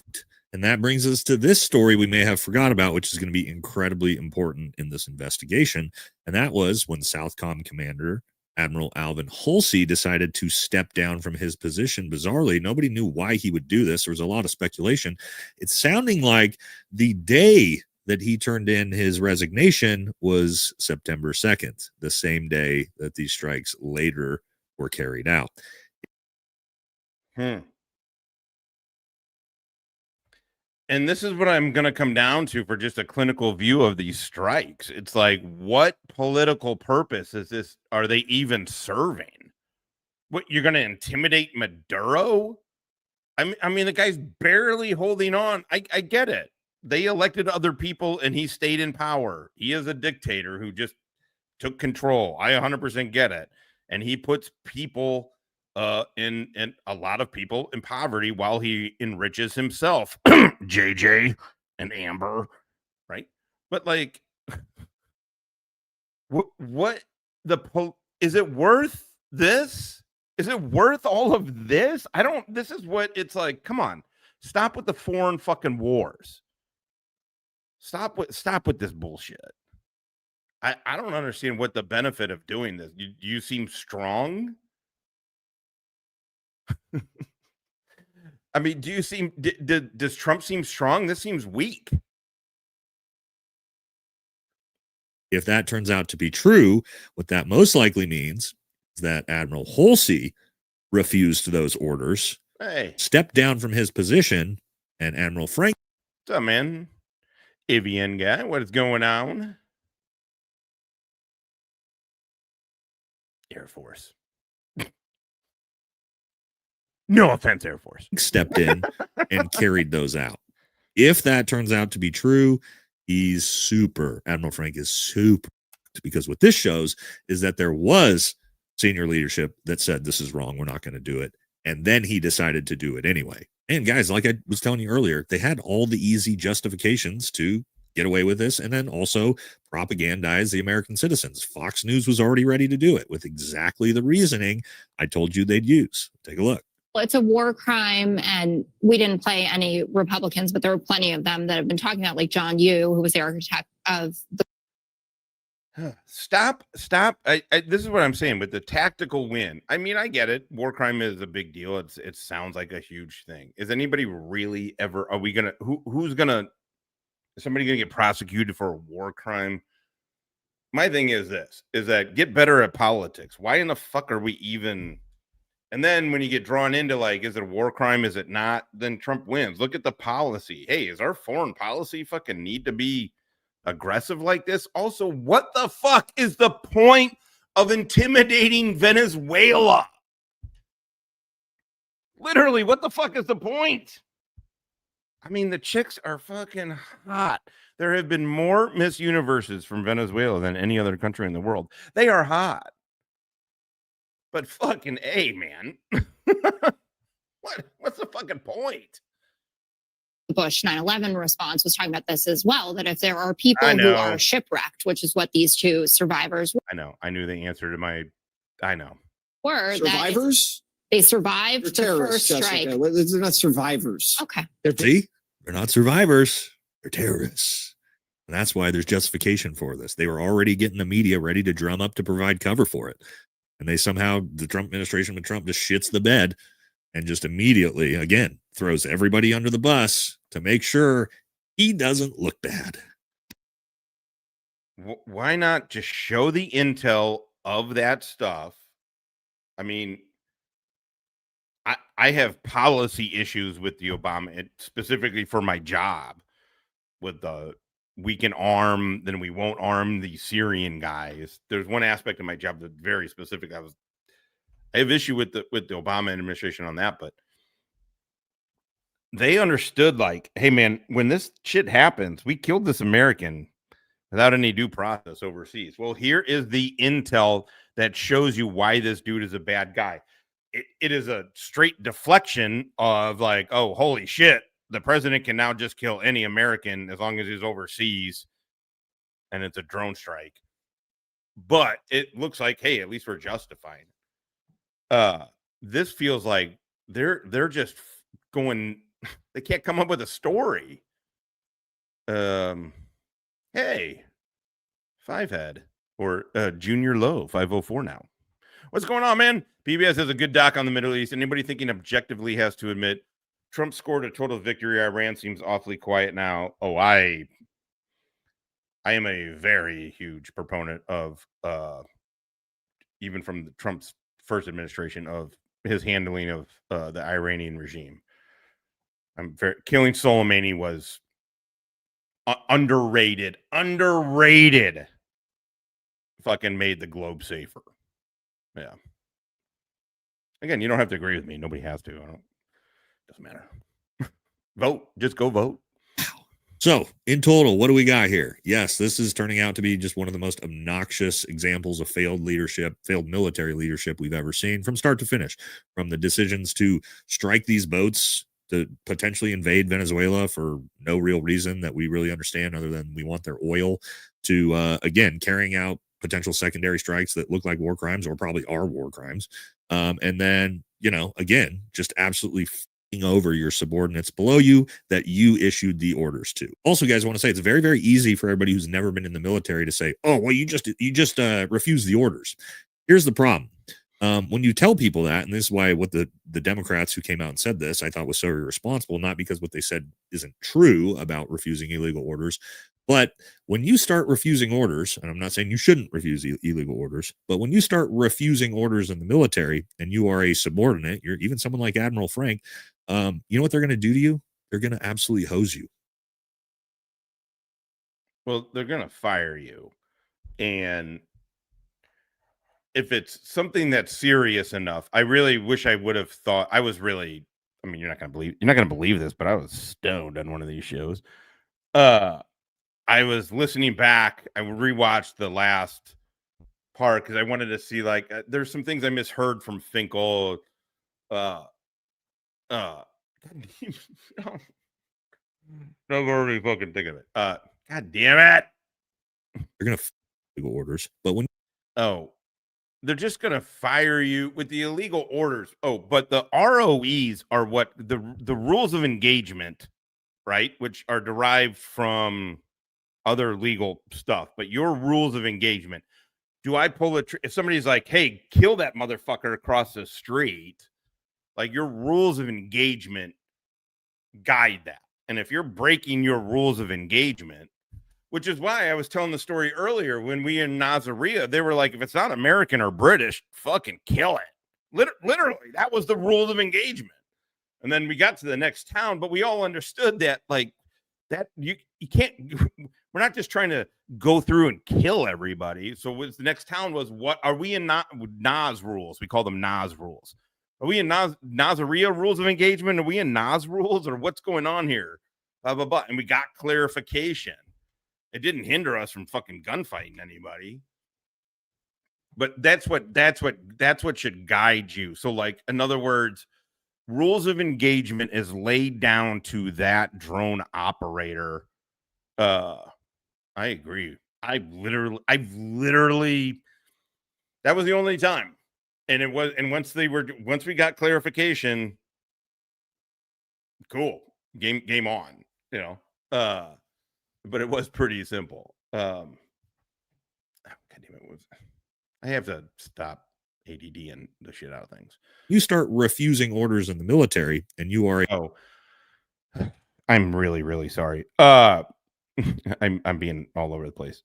And that brings us to this story we may have forgot about, which is going to be incredibly important in this investigation. And that was when Southcom Commander Admiral Alvin Halsey decided to step down from his position. Bizarrely, nobody knew why he would do this. There was a lot of speculation. It's sounding like the day that he turned in his resignation was September 2nd, the same day that these strikes later were carried out. And this is what I'm going to come down to for just a clinical view of these strikes. It's like, what political purpose is this? Are they even serving? What, you're going to intimidate Maduro? I mean, the guy's barely holding on. I get it. They elected other people and he stayed in power. He is a dictator who just took control. I 100% get it. And he puts people in a lot of people in poverty while he enriches himself. JJ and Amber, right? But like, what is it worth this? Is it worth all of this? This is what it's like. Come on, stop with the foreign fucking wars. Stop with this bullshit. I don't understand what the benefit of doing this. You seem strong. I mean, does Trump seem strong? This seems weak. If that turns out to be true, what that most likely means is that Admiral Halsey refused those orders, stepped down from his position, and Admiral Frank. What's up, man? Avian guy, what is going on? Air Force. No offense, Air Force. Stepped in and carried those out. If that turns out to be true, he's super. Admiral Frank is super. Because what this shows is that there was senior leadership that said this is wrong, we're not going to do it. And then he decided to do it anyway. And guys, like I was telling you earlier, they had all the easy justifications to get away with this and then also propagandize the American citizens. Fox News was already ready to do it with exactly the reasoning I told you they'd use. Take a look. Well, it's a war crime, and we didn't play any Republicans, but there were plenty of them that have been talking about, like John Yoo, who was the architect of the. Stop. This is what I'm saying with the tactical win. I mean, I get it. War crime is a big deal. It sounds like a huge thing. Is anybody really ever, are we going to, who's going to, is somebody going to get prosecuted for a war crime? My thing is this, is that get better at politics. Why in the fuck are we even, and then when you get drawn into like, is it a war crime? Is it not? Then Trump wins. Look at the policy. Hey, is our foreign policy fucking need to be aggressive like this? Also, what the fuck is the point of intimidating Venezuela? Literally, what the fuck is the point? I mean, the chicks are fucking hot. There have been more Miss Universes from Venezuela than any other country in the world. They are hot. But fucking A, man. What's the fucking point? Bush 9/11 response was talking about this as well, that if there are people who are shipwrecked, which is what these two survivors were. I know. I knew the answer to my, I know. Were Survivors? They survived the Terrorists, first strike. Jessica. They're not survivors. Okay. See, they're not survivors. They're terrorists. And that's why there's justification for this. They were already getting the media ready to drum up to provide cover for it. And they somehow, the Trump administration with Trump just shits the bed and just immediately, again, throws everybody under the bus to make sure he doesn't look bad. Why not just show the intel of that stuff? I mean, I have policy issues with the Obama, specifically for my job, with the we can arm, then we won't arm the Syrian guys. There's one aspect of my job that's very specific. I have issue with the Obama administration on that, but they understood, like, hey man, when this shit happens, we killed this American without any due process overseas. Well, here is the intel that shows you why this dude is a bad guy. It is a straight deflection of like, oh, holy shit, the president can now just kill any American as long as he's overseas, and it's a drone strike. But it looks like, hey, at least we're justifying. This feels like they're just going. They can't come up with a story. Hey, Fivehead or Junior Low 504 now. What's going on, man? PBS has a good doc on the Middle East. Anybody thinking objectively has to admit Trump scored a total victory. Iran seems awfully quiet now. Oh, I am a very huge proponent of even from Trump's first administration of his handling of the Iranian regime. Killing Soleimani was underrated. Fucking made the globe safer. Yeah. Again, you don't have to agree with me. Nobody has to. Doesn't matter. Vote. Just go vote. So, in total, what do we got here? Yes, this is turning out to be just one of the most obnoxious examples of failed leadership, failed military leadership we've ever seen from start to finish. From the decisions to strike these boats to potentially invade Venezuela for no real reason that we really understand other than we want their oil, to, again, carrying out potential secondary strikes that look like war crimes or probably are war crimes. And then, again, just absolutely f***ing over your subordinates below you that you issued the orders to. Also, guys, I want to say it's very, very easy for everybody who's never been in the military to say, oh, well, you just refuse the orders. Here's the problem. When you tell people that, and this is why what the Democrats who came out and said this, I thought was so irresponsible, not because what they said isn't true about refusing illegal orders, but when you start refusing orders, and I'm not saying you shouldn't refuse illegal orders, but when you start refusing orders in the military and you are a subordinate, you're even someone like Admiral Frank, you know what they're going to do to you? They're going to absolutely hose you. Well, they're going to fire you. And if it's something that's serious enough, I really wish I would have thought you're not going to believe this, but I was stoned on one of these shows. I was listening back. I rewatched the last part because I wanted to see like there's some things I misheard from Finkel. God damn, no, already fucking think of it. God damn it! They're gonna legal orders, but when they're just gonna fire you with the illegal orders. Oh, but the ROEs are what the rules of engagement, right? Which are derived from other legal stuff. But your rules of engagement. Do I pull if somebody's like, "Hey, kill that motherfucker across the street," like your rules of engagement guide that. And if you're breaking your rules of engagement, which is why I was telling the story earlier when we in Nazaria, they were like, if it's not American or British, fucking kill it. Literally, that was the rules of engagement. And then we got to the next town, but we all understood that, like, that you can't, we're not just trying to go through and kill everybody. So the next town was, what are we in Nas rules? We call them Nas rules. Are we in Nazaria rules of engagement? Are we in Nas rules, or what's going on here? Blah, blah, blah. And we got clarification. It didn't hinder us from fucking gunfighting anybody. But that's what should guide you. So, like, in other words, rules of engagement is laid down to that drone operator. I agree. I've literally that was the only time. And once we got clarification, cool. Game on, you know. But it was pretty simple. God damn it, I have to stop ADD and the shit out of things. you start refusing orders in the military, and you are I'm really, really sorry. I'm being all over the place.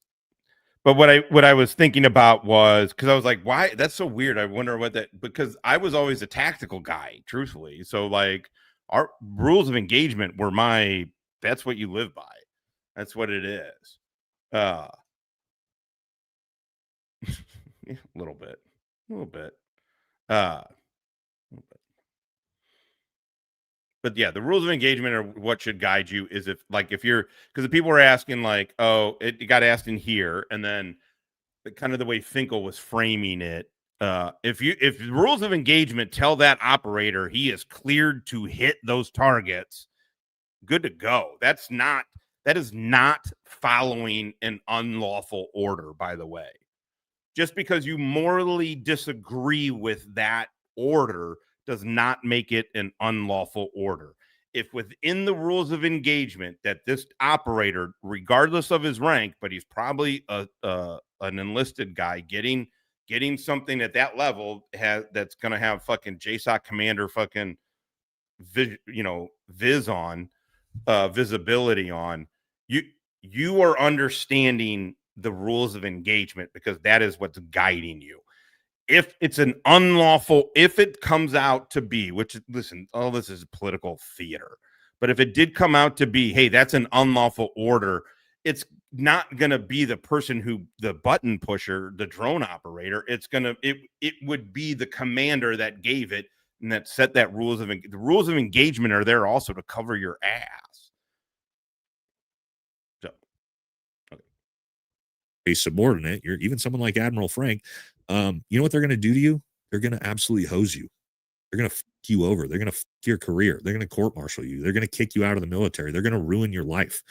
But what I was thinking about was, because I was like, why? That's so weird. I wonder what because I was always a tactical guy, truthfully. So, like, our rules of engagement were that's what you live by. That's what it is. Yeah, a little bit. But yeah, the rules of engagement are what should guide you. Is if you're, because the people were asking like, oh, it got asked in here, and then kind of the way Finkel was framing it. If the rules of engagement tell that operator he is cleared to hit those targets, good to go. That is not following an unlawful order, by the way. Just because you morally disagree with that order does not make it an unlawful order. If within the rules of engagement that this operator, regardless of his rank, but he's probably an enlisted guy getting something at that level that's going to have fucking JSOC commander fucking visibility on, you are understanding the rules of engagement, because that is what's guiding you. If it's an unlawful, if it comes out to be, which, listen, all this is political theater, but if it did come out to be, hey, that's an unlawful order, it's not going to be the person the button pusher, the drone operator. It would be the commander that gave it and that set that the rules of engagement are there also to cover your ass. So, okay. a subordinate, you're even someone like Admiral Frank. You know what they're going to do to you? They're going to absolutely hose you. They're going to fuck you over. They're going to fuck your career. They're going to court-martial you. They're going to kick you out of the military. They're going to ruin your life.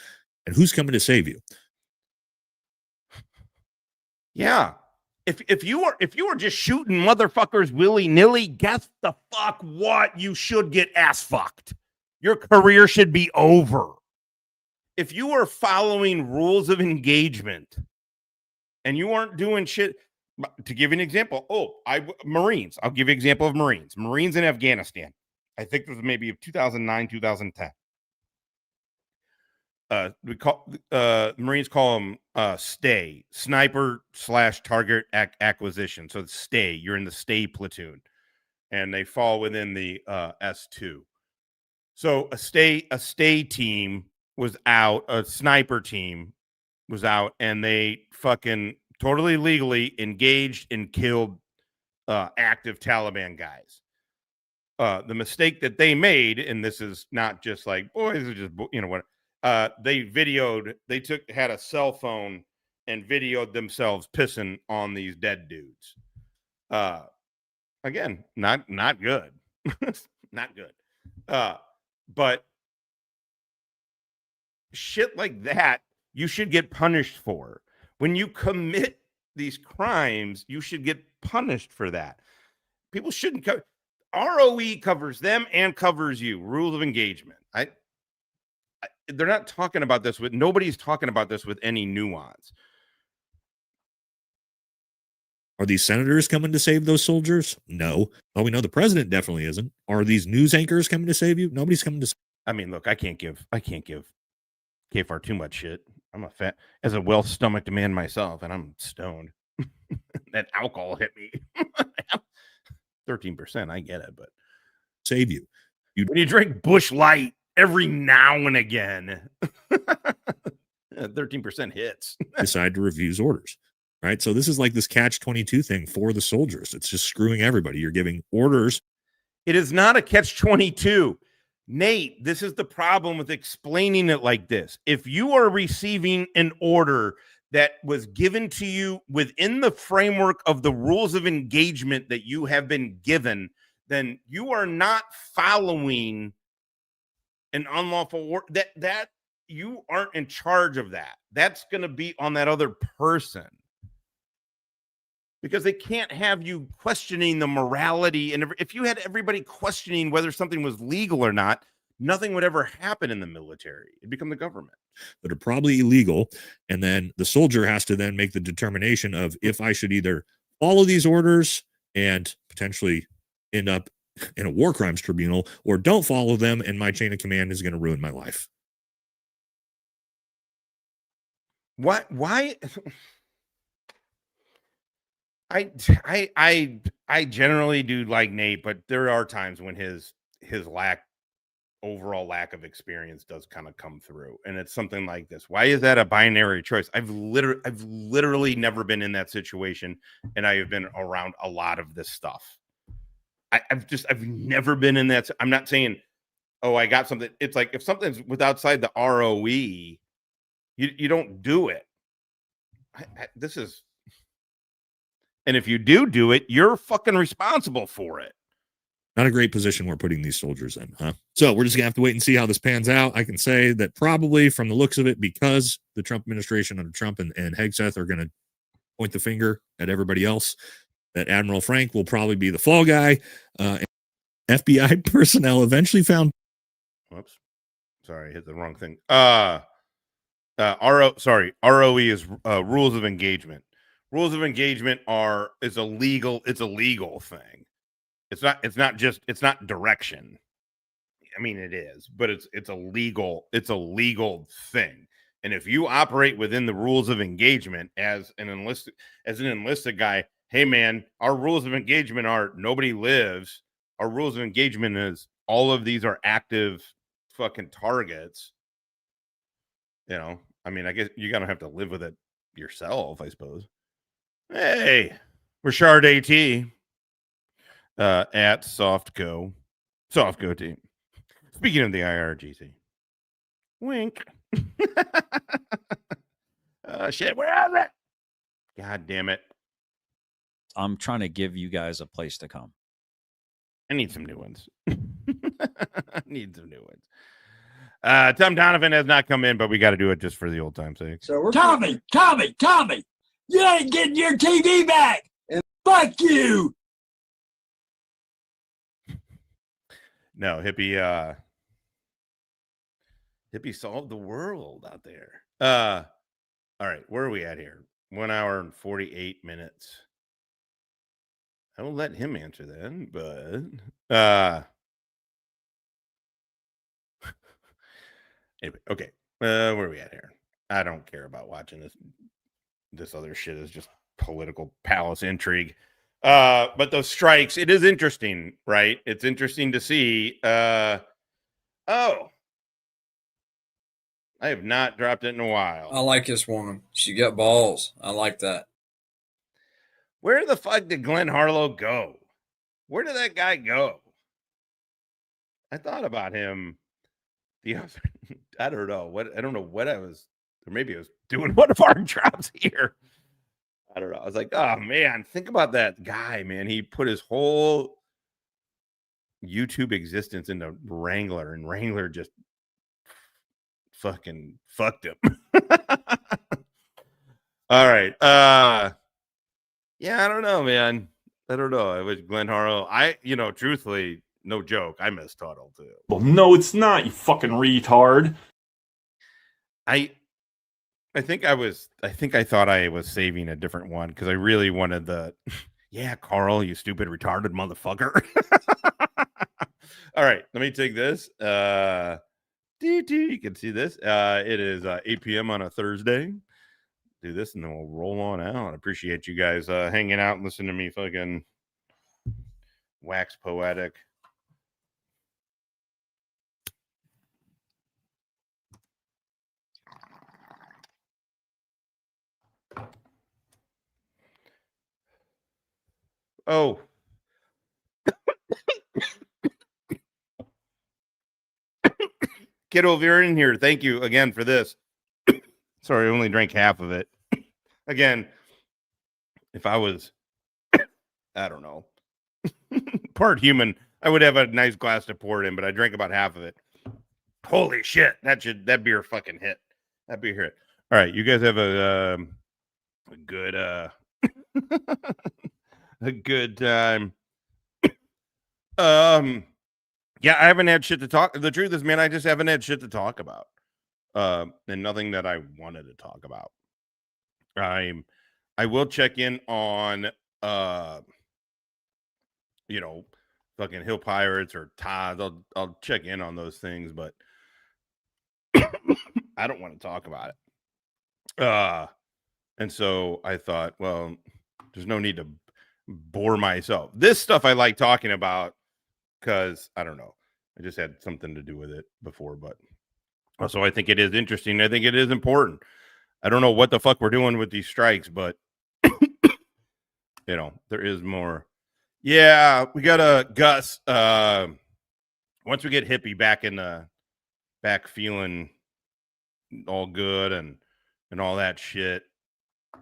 And who's coming to save you? Yeah. If you are just shooting motherfuckers willy-nilly, guess the fuck what? You should get ass fucked. Your career should be over. If you are following rules of engagement and you aren't doing shit, to give you an example, Marines. I'll give you an example of Marines. Marines in Afghanistan. I think it was maybe 2009, 2010. Marines call them stay, sniper / target acquisition. So it's stay. You're in the stay platoon, and they fall within the S2. So a stay team was out. A sniper team was out, and they fucking totally legally engaged and killed active Taliban guys. The mistake that they made, and this is not just like, boys, are just, what, they videoed, had a cell phone and videoed themselves pissing on these dead dudes. Again, not good. Not good. But shit like that, you should get punished for. When you commit these crimes, you should get punished for that. People shouldn't cover. ROE covers them and covers you. Rules of engagement. They're not talking about this with, nobody's talking about this with any nuance. Are these senators coming to save those soldiers? No. Well, we know the president definitely isn't. Are these news anchors coming to save you? Nobody's coming to. I mean, look, I can't give KFR too much shit. I'm a fat, as a well-stomached man myself, and I'm stoned. That alcohol hit me. 13%, I get it, but save you. When you drink Busch Light every now and again, 13% hits. Decide to refuse orders, right? So this is like this catch-22 thing for the soldiers. It's just screwing everybody. You're giving orders. It is not a catch-22. Nate, this is the problem with explaining it like this. If you are receiving an order that was given to you within the framework of the rules of engagement that you have been given, then you are not following an unlawful order. That you aren't in charge of that. That's going to be on that other person. Because they can't have you questioning the morality. And if you had everybody questioning whether something was legal or not, nothing would ever happen in the military. It'd become the government. That are probably illegal. And then the soldier has to then make the determination of if I should either follow these orders and potentially end up in a war crimes tribunal, or don't follow them and my chain of command is going to ruin my life. Why? I generally do like Nate, but there are times when his overall lack of experience does kind of come through, and it's something like this. Why is that a binary choice? I've literally never been in that situation, and I have been around a lot of this stuff. I've never been in that. I'm not saying, oh, I got something. It's like if something's with outside the ROE, you don't do it. This is. And if you do it, you're fucking responsible for it. Not a great position we're putting these soldiers in, huh? So we're just going to have to wait and see how this pans out. I can say that probably from the looks of it, because the Trump administration under Trump and Hegseth are going to point the finger at everybody else, that Admiral Frank will probably be the fall guy. FBI personnel eventually found. Whoops. Sorry, I hit the wrong thing. ROE is rules of engagement. Rules of engagement is a legal thing. It's not direction. I mean, it is, but it's a legal thing. And if you operate within the rules of engagement as an enlisted guy, hey man, our rules of engagement are nobody lives. Our rules of engagement is all of these are active fucking targets. You know, I mean, I guess you're gonna have to live with it yourself, I suppose. Hey, Rashard AT at Softco team. Speaking of the IRGC, wink. Shit, where is it? God damn it. I'm trying to give you guys a place to come. I need some new ones. Tom Donovan has not come in, but we got to do it just for the old time's sake. So we're Tommy, you ain't getting your TV back. And fuck you. No, hippie solved the world out there. All right, where are we at here? 1 hour and 48 minutes. I will let him answer then, but anyway, okay. Where are we at here? I don't care about watching this. This other shit is just political palace intrigue. But those strikes, it is interesting, right? It's interesting to see. I have not dropped it in a while. I like this woman. She got balls. I like that. Where the fuck did Glenn Harlow go? Where did that guy go? I thought about him the other. I don't know what I was or maybe it was doing one of our jobs here. I don't know. I was like, oh man, think about that guy, man. He put his whole YouTube existence into Wrangler, and Wrangler just fucking fucked him. All right. Yeah, I don't know, man. I don't know. It was Glenn Harlow. Truthfully, no joke, I miss Tuttle too. Well, no, it's not, you fucking retard. I think I thought I was saving a different one because I really wanted the yeah, Carl, you stupid retarded motherfucker. All right, let me take this. You can see this. It is 8 p.m. on a Thursday. Do this and then we'll roll on out. I appreciate you guys hanging out and listening to me fucking wax poetic. Oh. Kiddo, if you're in here, thank you again for this. Sorry, I only drank half of it. Again, if I was, I don't know, part human, I would have a nice glass to pour it in, but I drank about half of it. Holy shit, that beer fucking hit. That beer hit. All right, you guys have a good a good time. Yeah, I haven't had shit to talk. The truth is, man, I just haven't had shit to talk about. And nothing that I wanted to talk about. I will check in on fucking Hill Pirates or Todd. I'll check in on those things, but I don't want to talk about it. And so I thought, well, there's no need to bore myself. This stuff I like talking about because I don't know. I just had something to do with it before, but also I think it is interesting. I think it is important. I don't know what the fuck we're doing with these strikes, but there is more. Yeah, we got a Gus. Once we get Hippie back feeling all good and all that shit.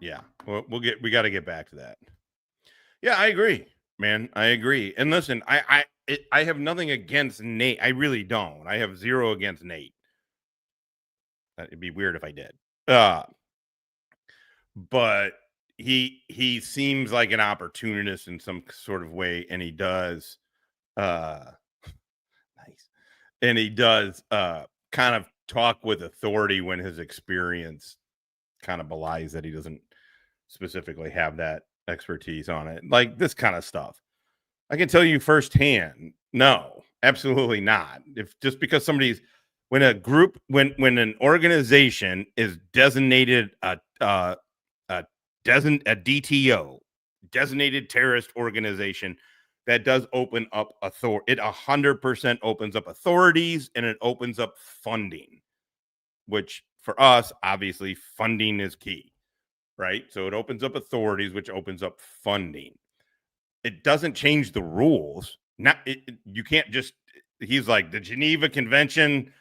Yeah, we got to get back to that. Yeah, I agree, man. I agree. And listen, I have nothing against Nate. I really don't. I have zero against Nate. It'd be weird if I did. But he seems like an opportunist in some sort of way, and he does nice. And he does kind of talk with authority when his experience kind of belies that he doesn't specifically have that expertise on it. Like this kind of stuff. I can tell you firsthand, no, absolutely not. If just because somebody's when an organization is designated a DTO, designated terrorist organization, that does open up authority. It 100% opens up authorities and it opens up funding, which for us, obviously, funding is key, right? So it opens up authorities, which opens up funding. It doesn't change the rules. You can't just. He's like the Geneva Convention,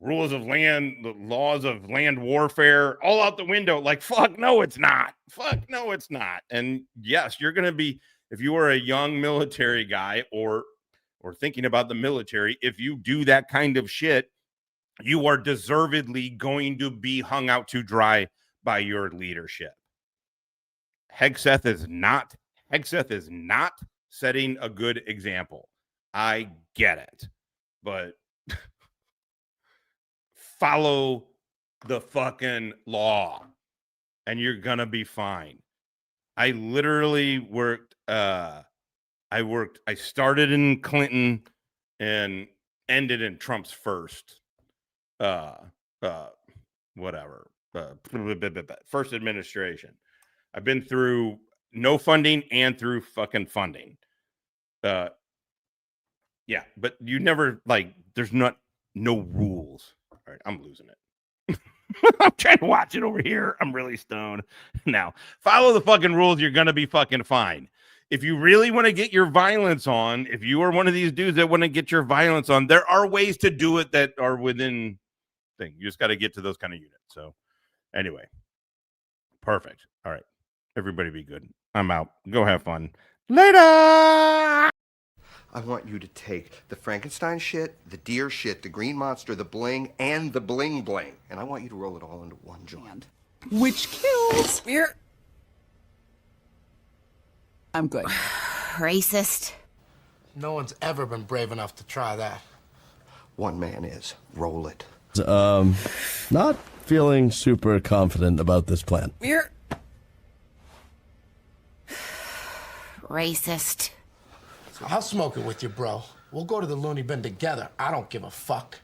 rules of land, the laws of land warfare, all out the window. Like, fuck, no, it's not. Fuck, no, it's not. And yes, you're going to be, if you are a young military guy or thinking about the military, if you do that kind of shit, you are deservedly going to be hung out to dry by your leadership. Hegseth is not setting a good example. I get it, but follow the fucking law and you're gonna be fine. I literally worked I started in Clinton and ended in Trump's first first administration. I've been through no funding and through fucking funding. Yeah, but you never there's no rules. All right, I'm losing it. I'm trying to watch it over here. I'm really stoned. Now, follow the fucking rules. You're going to be fucking fine. If you really want to get your violence on, if you are one of these dudes that want to get your violence on, there are ways to do it that thing. You just got to get to those kind of units. So anyway, perfect. All right. Everybody be good. I'm out. Go have fun. Later. I want you to take the Frankenstein shit, the deer shit, the green monster, the bling, and the bling bling. And I want you to roll it all into one joint. Which kills. Here. I'm good. Racist. No one's ever been brave enough to try that. One man is. Roll it. Not feeling super confident about this plan. Here. Racist. I'll smoke it with you, bro. We'll go to the loony bin together. I don't give a fuck.